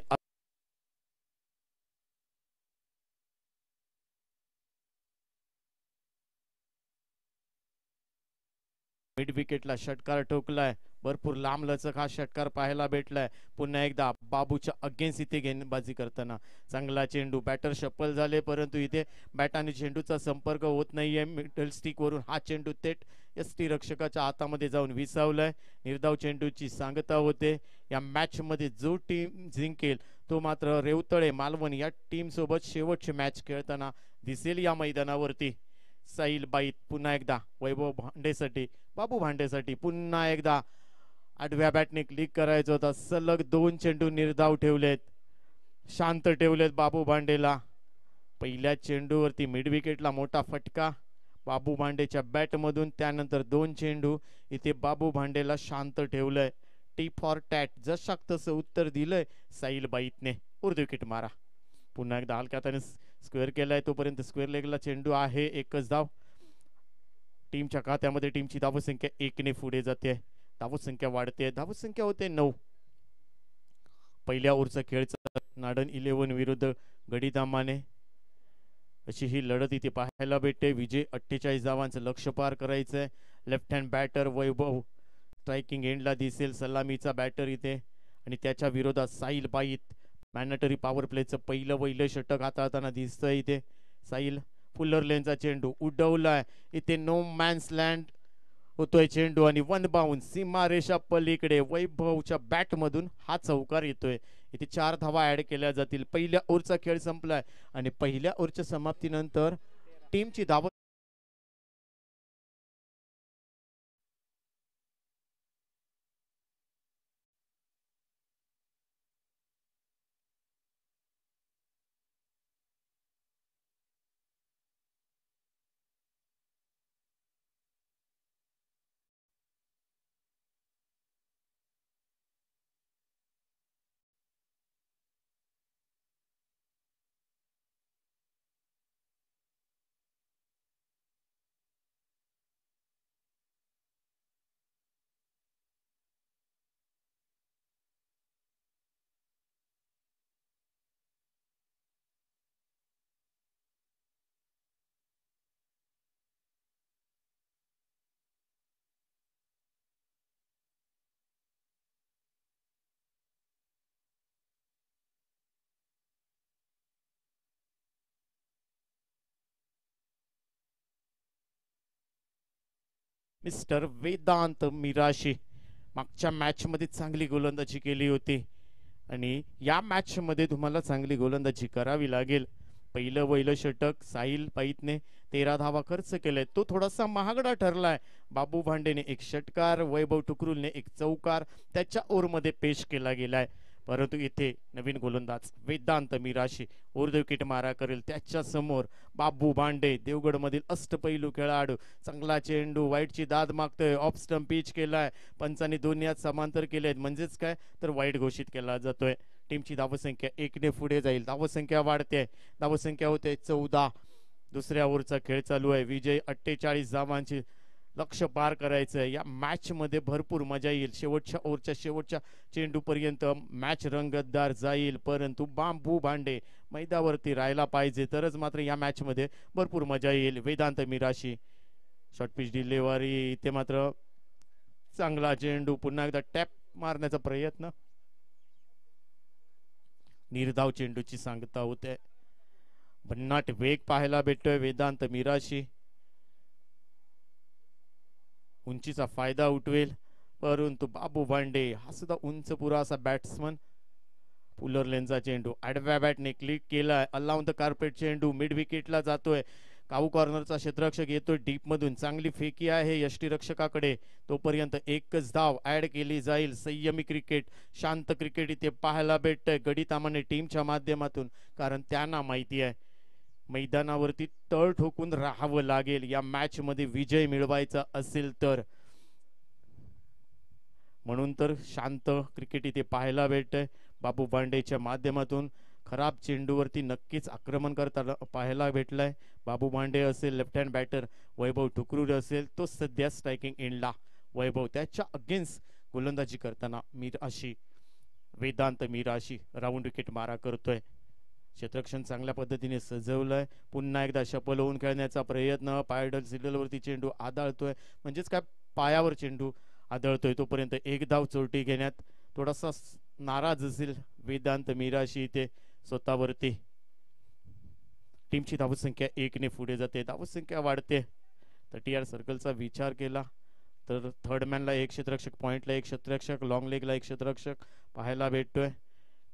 मिड विकेटला षटकार ठोकलाय. भरपूर लांब लचक हा षटकार पाहायला भेटलाय. पुन्हा एकदा बाबूच्या अगेन्स्ट इथे गेंदबाजी करताना चांगला चेंडू. बॅटर शफल झाले परंतु इथे बॅट आणि चेंडूचा संपर्क होत नाहीये. मिडल स्टिक वरून हा चेंडू थेट यष्टी रक्षकाच्या हातामध्ये जाऊन विसावलाय. निर्धाव चेंडूची सांगता होते. या मॅच मध्ये जो टीम जिंकेल तो मात्र रेवतळे मालवण या टीम सोबत शेवटची मॅच खेळताना दिसेल या मैदानावरती. साहिल बाईत पुन्हा एकदा वैभव भांडेसाठी बाबू भांडेसाठी पुन्हा एकदा आडव्या बॅटने क्लिक करायचा होता. सलग 2 चेंडू निर्धाव ठेवलेत. शांत ठेवलेत बाबू भांडेला. पहिल्या चेंडूवरती मिड विकेटला मोठा फटका बाबू भांडेच्या बॅट मधून. त्यानंतर 2 चेंडू इथे बाबू भांडेला शांत ठेवलंय. टी फॉर टॅट जसं तसं उत्तर दिलंय साहिल बाईतने. उर्ध विकेट मारा. पुन्हा एकदा हलक्या हाताने स्क्वेअर केलाय. तोपर्यंत स्क्वेअर लेगला चेंडू आहे. एकच धाव टीमच्या खात्यामध्ये. टीमची धावसंख्या 1 ने पुढे जाते. धावसंख्या वाढते. धावसंख्या होते 9. पहिल्या ओव्हरचा खेळचा नाडन 11 विरुद्ध गडी दामाने अशी ही लढत इथे पाहायला भेटते. विजय 48 धावांचं लक्ष्य पार करायचंय. लेफ्ट हँड बॅटर वैभव स्ट्रायकिंग एंडला दिसेल. सलामीचा बॅटर इथे आणि त्याच्या विरोधात साहिल बाईत मॅनेटरी पॉवर प्लेचं पहिलं षटक हाताळताना दिसतंय इथे. साहिल फुल्लर लेनचा चेंडू उडवलाय. इथे नो मॅन्स लँड होतोय चेंडू आणि वन बाउंड सीमारेषा पलीकडे वैभवच्या बॅट मधून हा चौकार येतोय. इथे 4 धावा ऍड केल्या जातील. पहिल्या ओव्हरचा खेळ संपलाय आणि पहिल्या ओव्हरच्या समाप्तीनंतर टीमची धाव मिस्टर वेदांत मिराशी मागच्या मॅच मध्ये चांगली गोलंदाजी केली होती आणि या मॅच मध्ये तुम्हाला चांगली गोलंदाजी करावी लागेल. पहिलं षटक साहिल पाईतने 13 धावा खर्च केलाय, तो थोडासा महागडा ठरलाय. बाबू भांडेने एक षटकार, वैभव टुकरुलने एक चौकार त्याच्या ओव्हरमध्ये पेश केला गेलाय. परंतु इथे नवीन गोलंदाज वेदांत मिराशी विकेट मारा करेल. त्याच्या समोर बाबू भांडे देवगड मधील अष्टपैलू खेळाडू चांगला चेंडू वाईटची दाद मागतोय. ऑफ स्टंप पिच केलाय, पंचांनी दोन्ही हात समांतर केलेत, म्हणजेच काय तर वाईट घोषित केला जातोय. टीमची धावसंख्या 1 ने पुढे जाईल. धावसंख्या वाढते, धावसंख्या होते 14. दुसऱ्या ओव्हरचा खेळ चालू आहे. विजय 48 धावांची लक्ष पार करायचं. या मॅच मध्ये भरपूर मजा येईल. शेवटच्या ओव्हरच्या शेवटच्या चेंडू पर्यंत मॅच रंगतदार जाईल, परंतु बांबू भांडे मैदानावरती राहायला पाहिजे, तरच मात्र या मॅच मध्ये भरपूर मजा येईल. Vedanta Mirashi short pitch delivery, इथे मात्र चांगला चेंडू, पुन्हा एकदा टॅप मारण्याचा प्रयत्न, निर्धाव चेंडूची सांगता होते. भन्नाट वेग पाहायला भेटतोय वेदांत मिराशी, उंचीचा फायदा उठवेल, परंतु बाबू भांडे हा सुद्धा उंच पुरा असा बॅट्समन. पुलर लेनचा चेंडू आडव्या बॅटने क्लिक केलाय. अलाउन द कार्पेट चेंडू मिड विकेटला जातोय. काऊ कॉर्नरचा क्षेत्ररक्षक येतोय डीप मधून, चांगली फेकी आहे यष्टीरक्षकाकडे. तोपर्यंत एकच धाव ऍड केली जाईल. संयमी क्रिकेट, शांत क्रिकेट इथे पाहायला भेटतंय गडितामाने टीमच्या माध्यमातून, कारण त्यांना माहिती आहे मैदानावरती तळ ठोकून राहावं लागेल या मॅच मध्ये विजय मिळवायचा असेल तर. म्हणून तर शांत क्रिकेट इथे पाहायला भेटतंय. बाबू भांडेच्या माध्यमातून खराब चेंडूवरती नक्कीच आक्रमण करताना पाहायला भेटलंय. बाबू भांडे असेल लेफ्ट हँड बॅटर, वैभव टुकरूर असेल तो सध्या स्ट्रायकिंग एंडला. वैभव त्याच्या अगेन्स्ट गोलंदाजी करताना मिराशी, वेदांत मिराशी राऊंड विकेट मारा करतोय. क्षेत्ररक्षण चांगल्या पद्धतीने सजवलंय. पुन्हा एकदा शपल होऊन खेळण्याचा प्रयत्न, पायडल सिलेवरती चेंडू आदळतोय, म्हणजेच काय पायावर चेंडू आदळतोय. तोपर्यंत एक धाव चोरटी घेण्यात थोडासा नाराज असेल वेदांत मिराशी इथे स्वतःवरती. टीमची धावसंख्या 1 ने पुढे जाते, धावसंख्या वाढते. 30 सर्कलचा विचार केला तर थर्ड मॅनला एक क्षेत्ररक्षक, पॉइंटला एक क्षेत्ररक्षक, लॉंग लेगला एक क्षेत्ररक्षक पाहायला भेटतोय,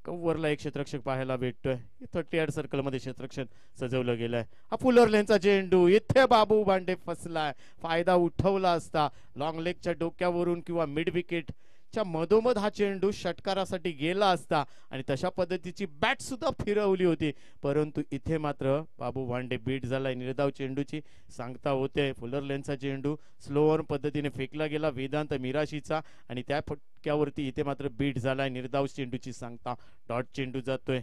कव्हरला एक क्षेत्ररक्षक पाहायला भेटतोय. 30 सर्कल मध्ये क्षेत्ररक्षण सजवलं गेलंय. हा फुलर लेनचा चेंडू, इथे बाबू भांडे फसलाय. फायदा उठवला असता लॉंग लेगच्या डोक्यावरून किंवा मिड विकेट च्या मधोमध हा चेंडू षटकारासाठी गेला असता आणि तशा पद्धतीची बॅट सुद्धा फिरवली होती, परंतु इथे मात्र बाबू भांडे बीट झालाय. निर्धाव चेंडूची सांगता होते. फुलर लेनचा चेंडू स्लोअर पद्धतीने फेकला गेला वेदांत मिराशीचा आणि त्या फटक्यावरती इथे मात्र बीट झालाय. निर्धाव चेंडूची सांगता, डॉट चेंडू जातोय.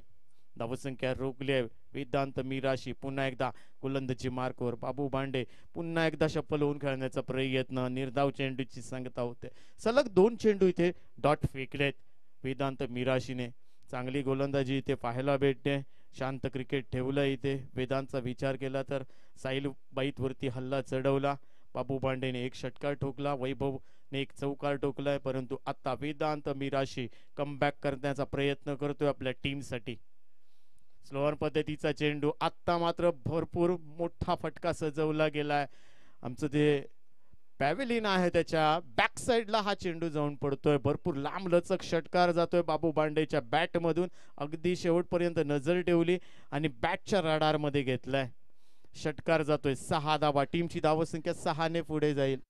धावसंख्या रोखली आहे. वेदांत मिराशी पुन्हा एकदा गोलंदाजी मार्कवर. बाबू भांडे पुन्हा एकदा शपल होऊन खेळण्याचा प्रयत्न, निर्धाव चेंडूची सांगता होते. सलग 2 चेंडू इथे डॉट फेकलेत वेदांत मिराशीने. चांगली गोलंदाजी इथे पाहायला भेटते. शांत क्रिकेट ठेवलं इथे. वेदांतचा विचार केला तर साहिल बाईत वरती हल्ला चढवला. बाबू भांडेने एक षटकार ठोकला, वैभवने एक चौकार ठोकलाय, परंतु आता वेदांत मिराशी कमबॅक करण्याचा प्रयत्न करतोय आपल्या टीमसाठी. स्लोअर पद्धतीचा चेंडू, आता मात्र भरपूर मोठा फटका सजवला गेलाय. आमचं जे पॅव्हेलियन आहे त्याच्या बॅक साइडला हा चेंडू जाऊन पडतोय. भरपूर लांब लचक षटकार जातोय बाबू भांडेच्या बॅट मधून. अगदी शेवटपर्यंत नजर ठेवली आणि बॅटच्या रडार मध्ये घेतलाय. षटकार जातोय. 6 धावा. टीमची धावसंख्या 6 ने पुढे जाईल.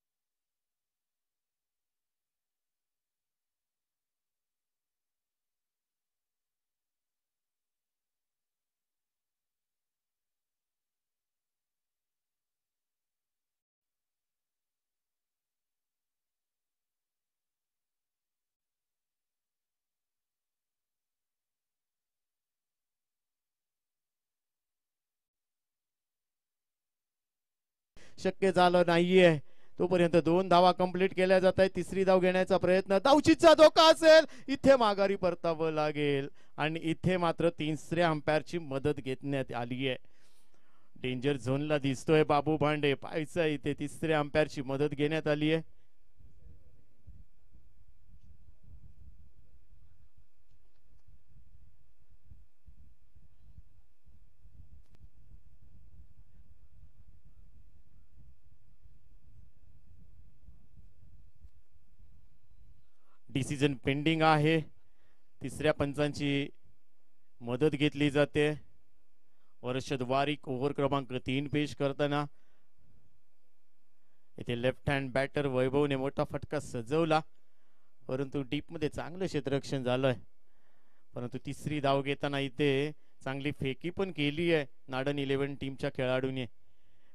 शक्य झालं नाहीये. तोपर्यंत 2 धावा कंप्लीट केल्या जात आहेत. तिसरी धाव घेण्याचा प्रयत्न, धावचीचा धोका असेल, इथे माघारी परतावं लागेल आणि इथे मात्र 3ऱ्या अंपायरची मदत घेण्यात आली आहे. डेंजर झोनला दिसतोय बाबू भांडे, पाहायचं इथे 3ऱ्या अंपायरची मदत घेण्यात आली आहे. डिसिजन पेंडिंग आहे. तिसऱ्या पंचांची मदत घेतली जाते. वर्षद वारिक ओव्हर क्रमांक 3 पेश करताना इथे लेफ्ट हँड बॅटर वैभवने मोठा फटका सजवला, परंतु डीप मध्ये चांगलं क्षेत्ररक्षण झालंय. परंतु तिसरी धाव घेताना इथे चांगली फेकी पण केली आहे नाडन 11 टीमच्या खेळाडूने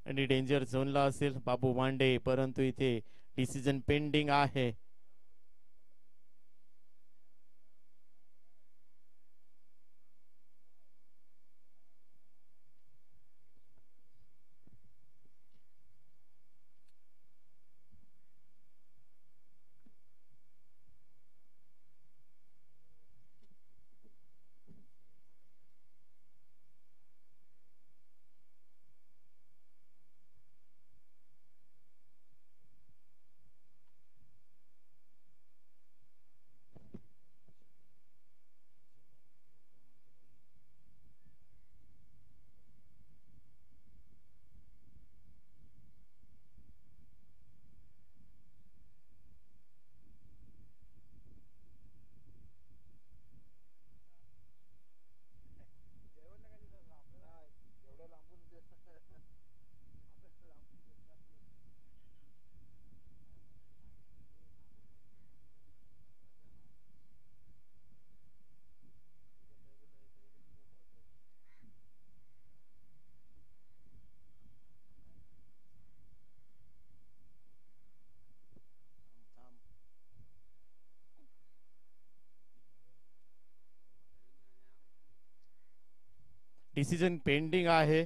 आणि डेंजर झोनला असेल बाबू मांडे, परंतु इथे डिसिजन पेंडिंग आहे. डिसिजन पेंडिंग आहे.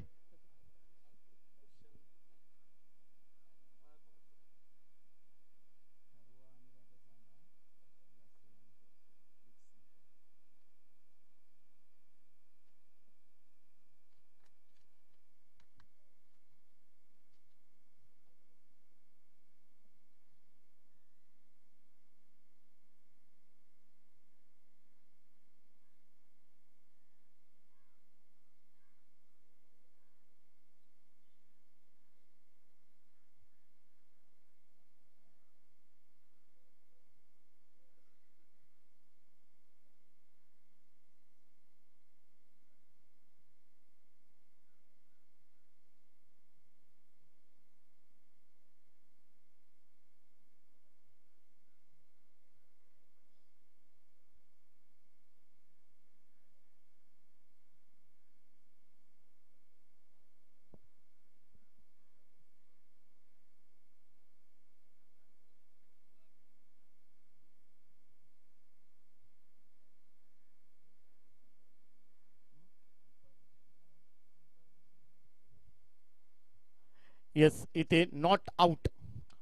येस, इथे नॉट आउट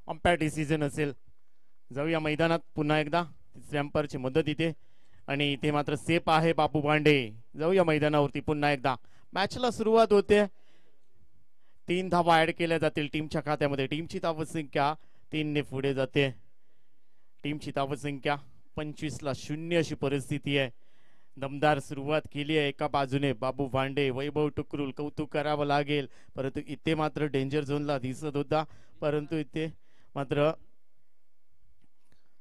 अंपायर डिसिजन असेल. जाऊया मैदानात पुन्हा एकदा. तिसऱ्या अंपायरची मदत इथे आणि इथे मात्र सेफ आहे बाबू भांडे. जाऊया मैदानावरती पुन्हा एकदा. मॅचला सुरुवात होते. 3 धावा ऍड केल्या जातील टीमच्या खात्यामध्ये. टीमची धावसंख्या 3 ने पुढे जाते. टीमची धावसंख्या 25-0 अशी परिस्थिती आहे. दमदार सुरुवात केली आहे. एका बाजूने बाबू भांडे, वैभव टुकरुल, कौतुक करावं लागेल, परंतु इथे मात्र डेंजर झोनला दिसत होता, परंतु इथे मात्र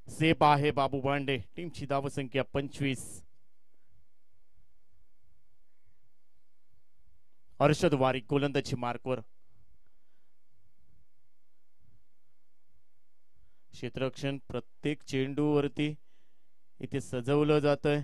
सेफ आहे बाबू भांडे. टीमची धावसंख्या 25. हर्षद वारिक गोलंदाजी मार्कवर. क्षेत्ररक्षण प्रत्येक चेंडूवरती इथे सजवलं जातंय.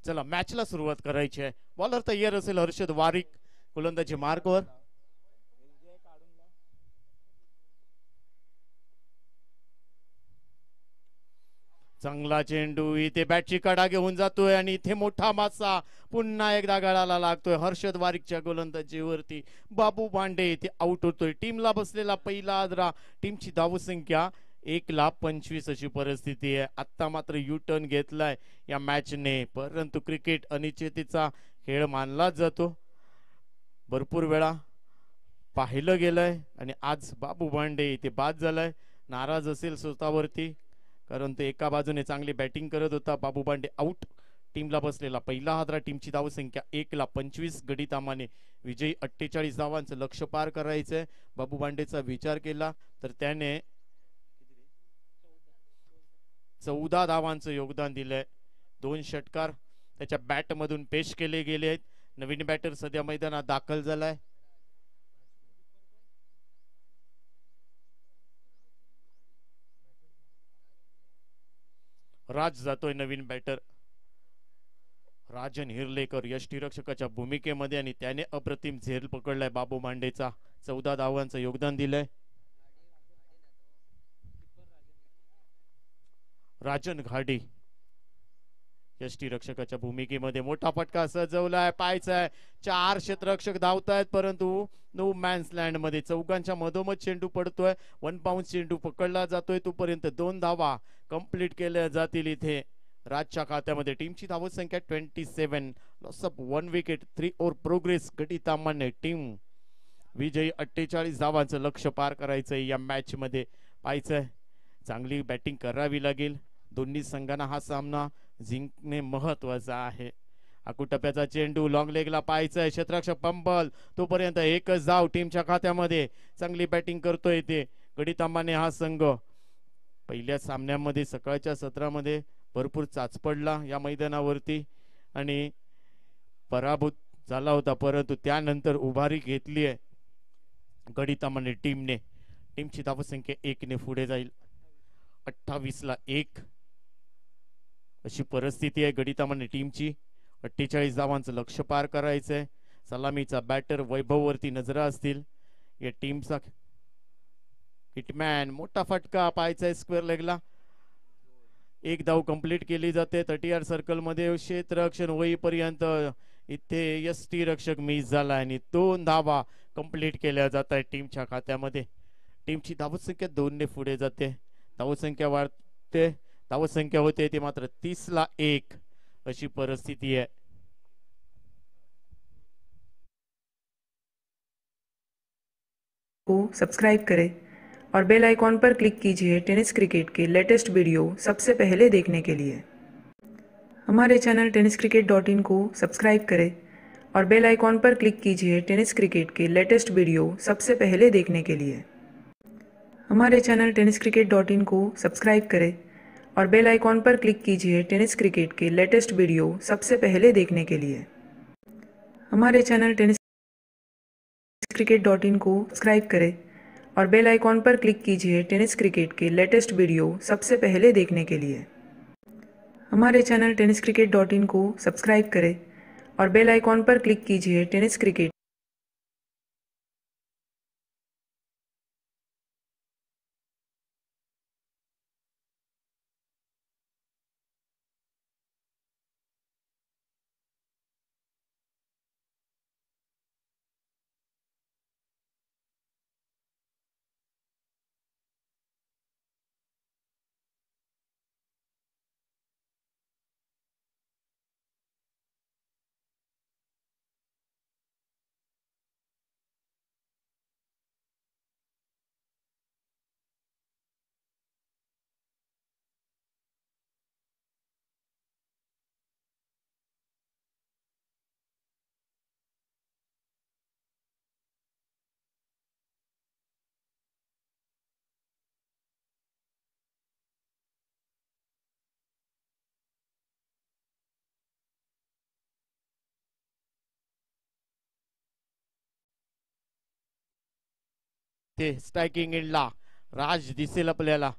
चला मॅचला सुरुवात करायची आहे. बॉलर तयार असेल हर्षद वारिक गोलंदाजी मार्कवर. चांगला चेंडू इथे बॅटची कडा घेऊन जातोय आणि इथे मोठा मासा पुन्हा एकदा गळाला लागतोय. हर्षद वारिकच्या गोलंदाजीवरती बाबू बांडे इथे आउट होतोय. टीमला बसलेला पहिला आदरा. टीमची धावसंख्या 1,25,000 अशी परिस्थिती आहे. आता मात्र यू टर्न घेतलाय या मॅचने, परंतु क्रिकेट अनिश्चिततेचा खेळ मानला जातो. भरपूर वेळा पाहिलं गेलंय आणि आज बाबू बांडे इथे बाद झालाय. नाराज असेल स्वतःवरती, कारण तो एका बाजूने चांगली बॅटिंग करत होता. बाबू बांडे आउट. टीमला बसलेला पहिला हादरा. टीमची धावसंख्या 1,25,000. गडितामाने विजयी 48 धावांचं लक्ष पार करायचंय. बाबू बांडेचा विचार केला तर त्याने 14 धावांचं योगदान दिलंय. 2 षटकार त्याच्या बॅट मधून पेश केले गेले आहेत. नवीन बॅटर सध्या मैदानात दाखल झालाय. राज जातोय नवीन बॅटर. राजन हिरलेकर यष्टीरक्षकाच्या भूमिकेमध्ये आणि त्याने अप्रतिम झेल पकडलाय. बाबू बांडेचा 14 धावांचं योगदान दिलंय. राजन घाडी यष्टीरक्षकाच्या भूमिकेमध्ये मोठा फटका सजवलाय. पाहायचाय 4 क्षेत्ररक्षक धावतायत, परंतु नो मॅन्स लँड मध्ये चौकांच्या मधोमध चेंडू पडतोय. 1 बाउन्स चेंडू पकडला जातोय. तोपर्यंत 2 धावा कंप्लीट केल्या जातील इथे राजच्या खात्यामध्ये. टीमची धावसंख्या 27. Loss of 1 wicket, 3 over progress. गडितामाने टीम विजयी 48 धावांचं लक्ष पार करायचंय या मॅच मध्ये. पाहायचंय चांगली बॅटिंग करावी लागेल. दोन्ही संघांना हा सामना जिंकणे महत्वाचा आहे. अकुटप्याचा चेंडू लॉंग लेगला पाहायचाय. क्षेत्ररक्षक पंबल. तोपर्यंत एकच धाव टीमच्या खात्यामध्ये. चांगली बॅटिंग करतोय ते गडितामाने हा संघ. पहिल्या सामन्यामध्ये सकाळच्या सत्रामध्ये भरपूर चाचपडला या मैदानावरती आणि पराभूत झाला होता, परंतु त्यानंतर उभारी घेतली आहे गडितामाने टीमने. टीमची धावसंख्या 1 ने पुढे जाईल. 28ला 1 अशी परिस्थिती आहे गडितामाने टीमची. 48 धावांचं लक्ष्य पार करायचंय. सलामीचा बॅटर वैभव वरती नजरा असतील या टीमचा. हिटमॅन मोठा फटका पाहायचाय स्क्वेअर लेगला. 1 धाव कंप्लीट केली जाते. 30 सर्कल मध्ये क्षेत्ररक्षण होईपर्यंत इथे यष्टी रक्षक मिस झाला आणि 2 धावा कंप्लीट केल्या जात आहेत टीमच्या खात्यामध्ये. टीमची धावसंख्या 2 ने पुढे जाते. धावसंख्या वाढते. धावसंख्या होते ती मात्र 30ला 1 अशी परिस्थिती आहे. को सब्सक्राइब करें और बेल आइकॉन पर क्लिक कीजिए टेनिस क्रिकेट के लेटेस्ट वीडियो सबसे पहले देखने के लिए. हमारे चैनल tenniscricket.in को सब्सक्राइब करें और बेल आइकॉन पर क्लिक कीजिए टेनिस क्रिकेट के लेटेस्ट वीडियो सबसे पहले देखने के लिए. हमारे चैनल tenniscricket.in को सब्सक्राइब करें और बेल आइकॉन पर क्लिक कीजिए टेनिस क्रिकेट के लेटेस्ट वीडियो सबसे पहले देखने के लिए. हमारे चैनल tenniscricket.in को सब्सक्राइब करें और बेल आइकॉन पर क्लिक कीजिए टेनिस क्रिकेट के लेटेस्ट वीडियो सबसे पहले देखने के लिए. हमारे चैनल tenniscricket.in को सब्सक्राइब करें और बेल आइकॉन पर क्लिक कीजिए टेनिस क्रिकेट ते स्ट्रायकिंग एंडला राज दिसेल आपल्याला.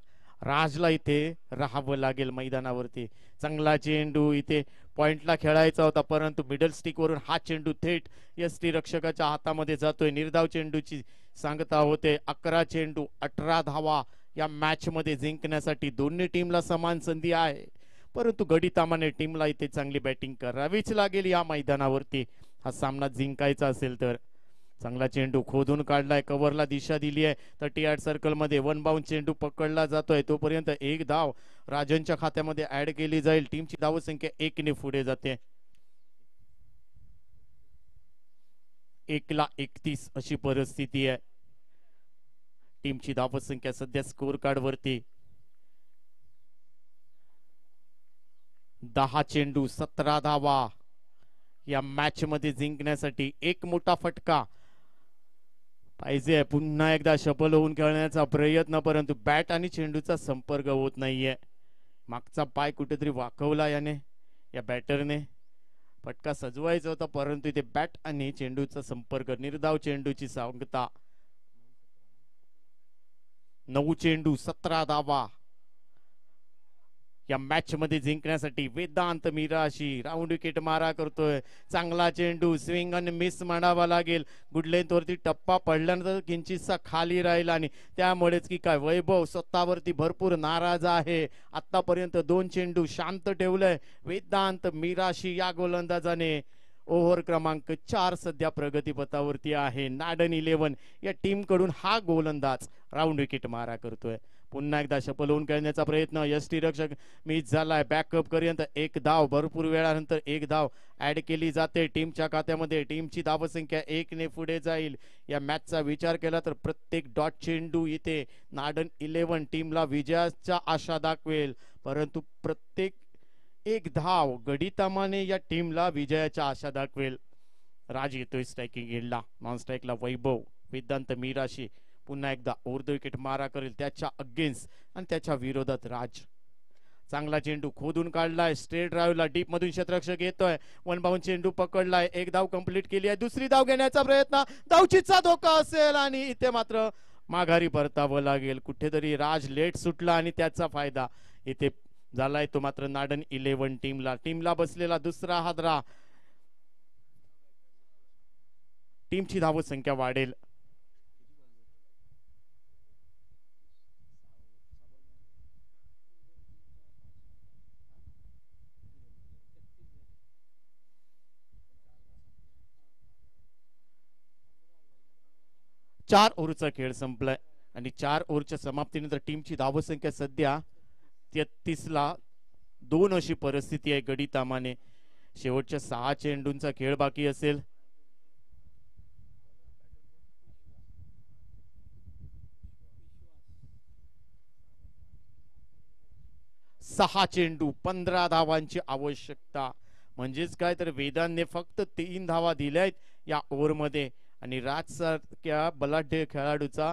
राजला इथे राहावं लागेल मैदानावरती. चांगला चेंडू इथे पॉइंटला खेळायचा होता, परंतु मिडल स्टिक वरून हा चेंडू थेट यष्टी रक्षकाच्या हातामध्ये जातोय. निर्धाव चेंडूची सांगता होते. 11 चेंडू 18 धावा या मॅच मध्ये जिंकण्यासाठी दोन्ही टीमला समान संधी आहे, परंतु गडितामाने टीमला इथे चांगली बॅटिंग करावीच लागेल या मैदानावरती हा सामना जिंकायचा असेल तर. चांगला चेंडू खोदून काढलाय, कव्हरला दिशा दिली आहे, 38 सर्कल मध्ये वन बाउंड चेंडू पकडला जातोय. तोपर्यंत एक धाव राजनच्या खात्यामध्ये ऍड केली जाईल. टीमची धावसंख्या 1 ने पुढे जाते. 1:31 अशी परिस्थिती आहे. टीमची धावसंख्या सध्या स्कोर कार्ड वरती 10 चेंडू 17 धावा. या मॅच मध्ये जिंकण्यासाठी एक मोठा फटका पाहिजे. पुन्हा एकदा शफल होऊन खेळण्याचा प्रयत्न, परंतु बॅट आणि चेंडूचा संपर्क होत नाहीये. मागचा पाय कुठेतरी वाकवला याने, या बॅटरने. फटका सजवायचा होता, परंतु इथे बॅट आणि चेंडूचा संपर्क. निर्धाव चेंडूची सांगता. 9 चेंडू 17 धावा. या मॅच मध्ये जिंकण्यासाठी वेदांत मिराशी राऊंड विकेट मारा करतोय. चांगला चेंडू स्विंग आणि मिस म्हणावा लागेल. गुड लेंथ वरती टप्पा पडल्यानंतर किंचितसा खाली राहिला आणि त्यामुळेच की काय वैभव स्वतःवरती भरपूर नाराज आहे. आतापर्यंत 2 चेंडू शांत ठेवलंय वेदांत मिराशी या गोलंदाजाने. ओव्हर क्रमांक 4 सध्या प्रगतीपथावरती आहे. नाडन 11 या टीम कडून हा गोलंदाज राऊंड विकेट मारा करतोय. पुन्हा एकदा शफल होऊन खेळण्याचा प्रयत्न. यष्टीरक्षक मिस झालाय. बॅकअप पर्यंत एक धाव, भरपूर वेळानंतर एक धाव ऍड केली जाते टीमच्या खात्यामध्ये. टीमची धावसंख्या 1 ने पुढे जाईल. या मॅचचा विचार केला तर प्रत्येक डॉट चेंडू इथे नाडन 11 टीमला विजयाच्या आशा दाखवेल, परंतु प्रत्येक एक धाव गडितामाने या टीमला विजयाच्या आशा दाखवेल. राज येतोय स्ट्रायकिंग एंडला. नॉन स्ट्राईकला वैभव. वेदांत मिराशी पुन्हा एकदा ओव्हर द विकेट मारा करेल त्याच्या अगेन्स्ट आणि त्याच्या विरोधात राज. चांगला चेंडू खोदून काढलाय. स्ट्रेट ड्राईव्हला डीप मधून क्षेत्ररक्षक येतोय. वन बाउंड चेंडू पकडलाय. एक धाव कंप्लीट केली आहे. दुसरी धाव घेण्याचा प्रयत्न. धावचीचा धोका असेल आणि इथे मात्र माघारी परतावं लागेल. कुठेतरी राज लेट सुटला आणि त्याचा फायदा इथे झालाय तो मात्र नाडन 11 टीमला बसलेला दुसरा हादरा. टीमची धावसंख्या वाढेल. चार ओव्हरचा खेळ संपलाय आणि 4 ओव्हरच्या समाप्तीनंतर टीमची धावसंख्या सध्या 33ला 2 अशी परिस्थिती आहे गडितामाने. शेवटच्या 6 चेंडूंचा खेळ बाकी असेल. सहा चेंडू 15 धावांची आवश्यकता. म्हणजेच काय तर वेदांतने फक्त 3 धावा दिल्यात या ओव्हर मध्ये आणि राज सारख्या बलाढ्य खेळाडूचा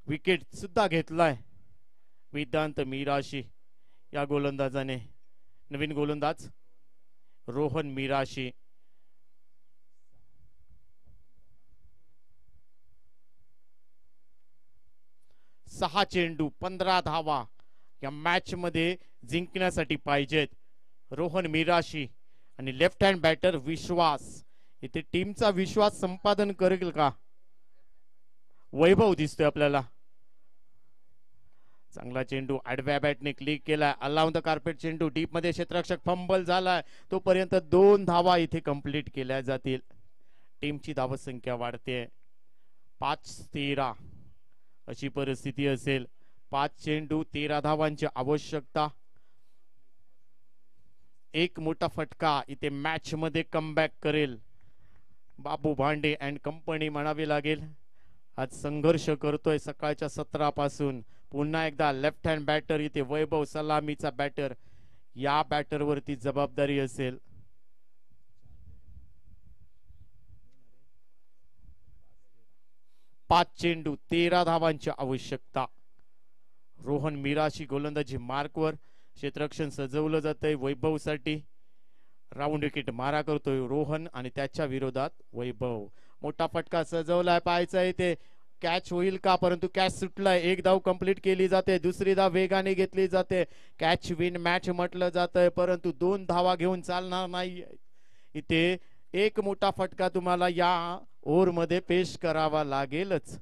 विकेट सुद्धा घेतलाय वेदांत मिराशी या गोलंदाजाने. नवीन गोलंदाज रोहन मिराशी. सहा चेंडू 15 धावा या मॅच मध्ये जिंकण्यासाठी पाहिजेत. रोहन मिराशी आणि लेफ्ट हँड बॅटर विश्वास. इथे टीमचा विश्वास संपादन करेल का? वैभव दिसतोय आपल्याला. चांगला चेंडू आडव्या बॅटने क्लिक केलाय. अलाउन द कार्पेट चेंडू डीप मध्ये क्षेत्ररक्षक फंबल झालाय. तोपर्यंत 2 धावा इथे कंप्लीट केल्या जातील. टीमची धावसंख्या वाढते. 5-13 अशी परिस्थिती असेल. 5 चेंडू 13 धावांची आवश्यकता. एक मोठा फटका इथे मॅच मध्ये कमबॅक करेल बाबू भांडे अँड कंपनी म्हणावी लागेल. आज संघर्ष करतोय सकाळच्या 17 पासून. पुन्हा एकदा लेफ्ट हँड बॅटर इथे वैभव सलामीचा बॅटर. या बॅटर वरती जबाबदारी असेल. पाच चेंडू 13 धावांची आवश्यकता. रोहन मिराशी गोलंदाजी मार्कवर. क्षेत्ररक्षण सजवलं जातंय वैभव साठी. राऊंड विकेट मारा करतोय रोहन आणि त्याच्या विरोधात वैभव. मोठा फटका सजवलाय. पाहायचा इथे कॅच होईल का, परंतु कॅच सुटलाय. एक धाव कंप्लीट केली जाते. दुसरी धाव वेगाने घेतली जाते. कॅच विन मॅच म्हटलं जातंय, परंतु 2 धावा घेऊन चालणार नाही. इथे एक मोठा फटका तुम्हाला या ओव्हर मध्ये पेश करावा लागेलच.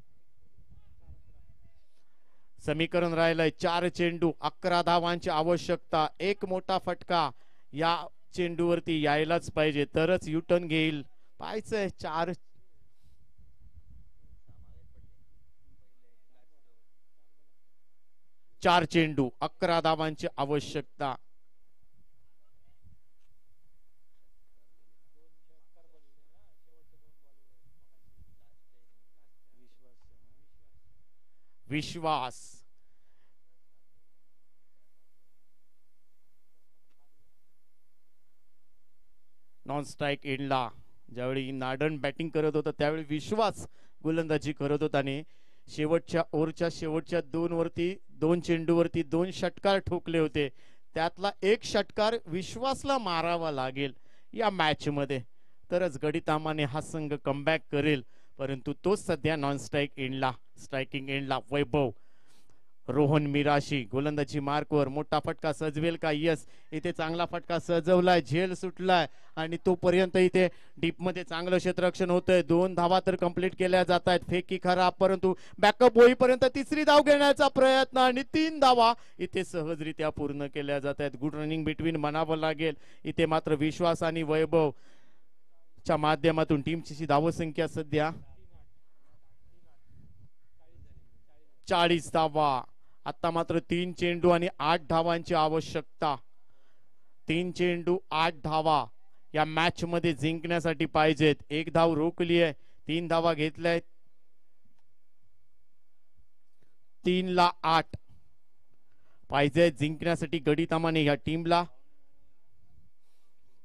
समीकरण राहिलंय 4 चेंडू 11 धावांची आवश्यकता. एक मोठा फटका या चेंडूवरती यायलाच पाहिजे तरच युटर्न घेईल. पाहायचंय 4 चेंडू 11 धावांची आवश्यकता. विश्वास नॉन स्ट्राईक एंडला. ज्यावेळी नाडन बॅटिंग करत होता त्यावेळी विश्वास गोलंदाजी करत होता आणि शेवटच्या ओव्हरच्या शेवटच्या 2 चेंडूवरती 2 षटकार ठोकले होते. त्यातला एक षटकार विश्वासला मारावा लागेल या मॅच मध्ये तरच गडितामाने हा संघ कमबॅक करेल. परंतु तोच सध्या नॉन स्ट्राईक एंडला. स्ट्रायकिंग एंडला वैभव. रोहन मिराशी गोलंदाजी मार्कवर. मोठा फटका सजवेल का? यस, इथे चांगला फटका सजवलाय. झेल सुटलाय आणि तोपर्यंत इथे डीप मध्ये चांगलं क्षेत्ररक्षण होतंय. 2 धावा तर कंप्लीट केल्या जात आहेत. फेकी खराब परंतु बॅकअप होईपर्यंत तिसरी धाव घेण्याचा प्रयत्न आणि 3 धावा इथे सहजरित्या पूर्ण केल्या जात आहेत. गुड रनिंग बिटवीन म्हणावं लागेल. इथे मात्र विश्वास आणि वैभव च्या माध्यमातून टीमची धावसंख्या सध्या 40 धावा. आता मात्र 3 चेंडू आणि 8 धावांची आवश्यकता. 3 चेंडू 8 धावा या मॅच मध्ये जिंकण्यासाठी पाहिजेत. 1 धाव रोखली आहे. 3 धावा घेतल्यात. 3 ला 8 पाहिजे जिंकण्यासाठी गडितामाने या टीमला.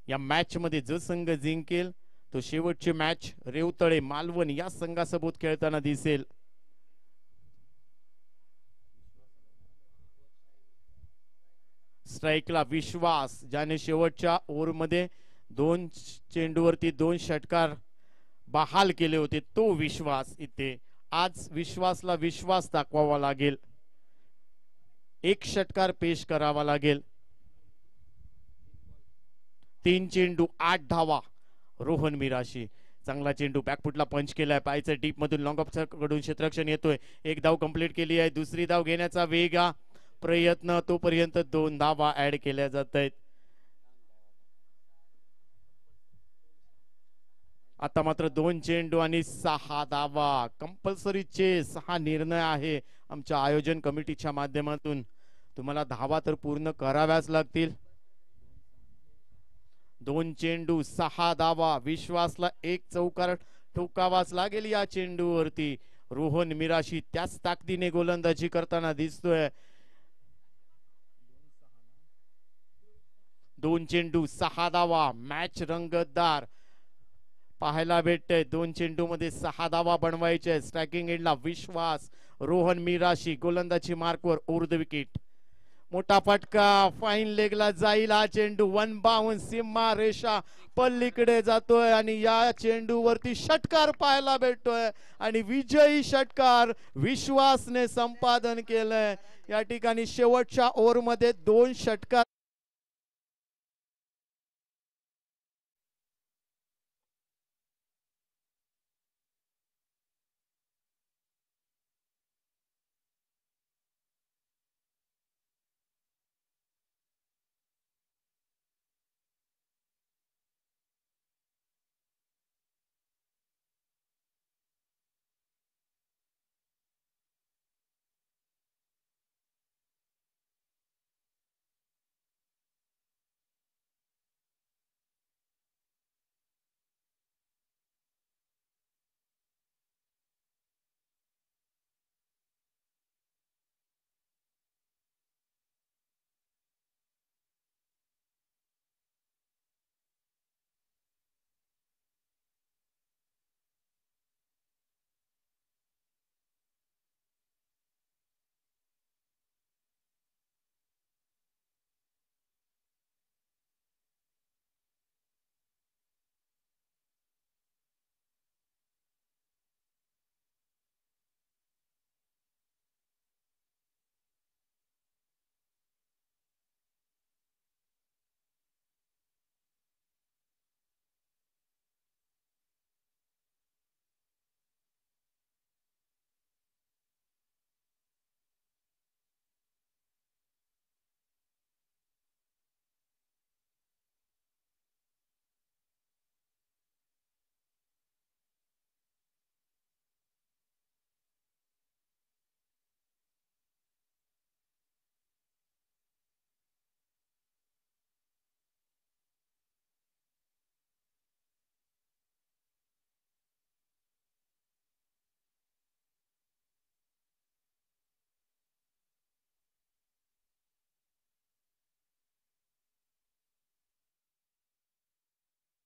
या मॅच मध्ये जो संघ जिंकेल तो शेवटची मॅच रेवतळे मालवण या संघासोबत खेळताना दिसेल. स्ट्राईकला विश्वास ज्याने शेवटच्या ओव्हरमध्ये 2 चेंडूवरती 2 षटकार बहाल केले होते तो विश्वास. इथे आज विश्वासला विश्वास दाखवावा लागेल. 1 षटकार पेश करावा लागेल. 3 चेंडू 8 धावा. रोहन मिराशी चांगला चेंडू बॅकफुटला पंच केलाय. पायचं डीप मधून लॉंग ऑफ कडून क्षेत्ररक्षण येतोय. 1 धाव कंप्लीट केली आहे. दुसरी धाव घेण्याचा वेगा प्रयत्न. तोपर्यंत 2 धावा ऍड केल्या जात आहेत. आता मात्र 2 चेंडू आणि 6 धावा. कंपल्सरी चेस हा निर्णय आहे आमच्या आयोजन कमिटीच्या माध्यमातून. तुम्हाला धावा तर पूर्ण कराव्याच लागतील. 2 चेंडू 6 धावा. विश्वासला 1 चौकार ठोकावाच लागेल या चेंडूवरती. रोहन मिराशी त्याच ताकदीने गोलंदाजी करताना दिसतोय. 2 चेंडू 6 धावा. मॅच रंगतदार पाहायला भेटते. 2 चेंडू मध्ये 6 धावा बनवायचे. स्ट्रायकिंग एंडला विश्वास. रोहन मिराशी गोलंदाजी मार्कवर. Over the wicket. मोठा फटका फाईन लेगला जाईल. हा चेंडू 1 बाउन्स सीमा रेषा पल्लीकडे जातोय आणि या चेंडूवरती षटकार पाहायला भेटतोय आणि विजयी षटकार विश्वासने संपादन केलंय. या ठिकाणी शेवटच्या ओव्हर मध्ये 2 षटकार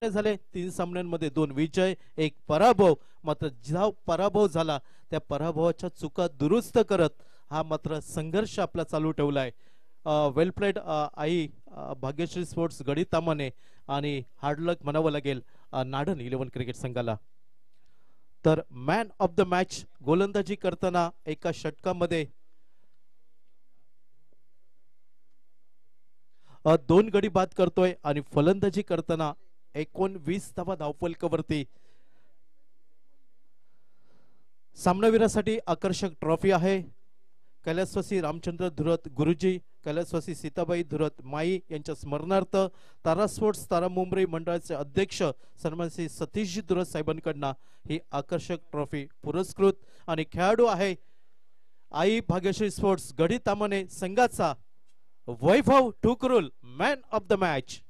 झाले 3 सामन्यांमध्ये 2 विजय 1 पराभव. मात्र ज्या पराभव झाला त्या पराभवाच्या चुका दुरुस्त करत हा मात्र संघर्ष आपला चालू ठेवलाय. वेल प्लेड आई भाग्यश्री स्पोर्ट्स गडी तामाने आणि हार्डलक म्हणावं लागेल नाडन 11 क्रिकेट संघाला. तर मॅन ऑफ द मॅच गोलंदाजी करताना एका षटकामध्ये 2 गडी बाद करतोय आणि फलंदाजी करताना 19 धावा धावफलकावरती. सामनावीरासाठी आकर्षक ट्रॉफी आहे. कैलासवासी रामचंद्र धुरत गुरुजी, कैलासवासी सीताबाई धुरत माई यांच्या स्मरणार्थ तारा स्पोर्ट्स तारा मुंबई मंडळाचे अध्यक्ष सन्मानसी सतीशजी धुरत साहेबांकडनं ही आकर्षक ट्रॉफी पुरस्कृत. आणि खेळाडू आहे आई भाग्यश्री स्पोर्ट्स गडी तामाने संघाचा वैभव ठुकरुल, मॅन ऑफ द मॅच.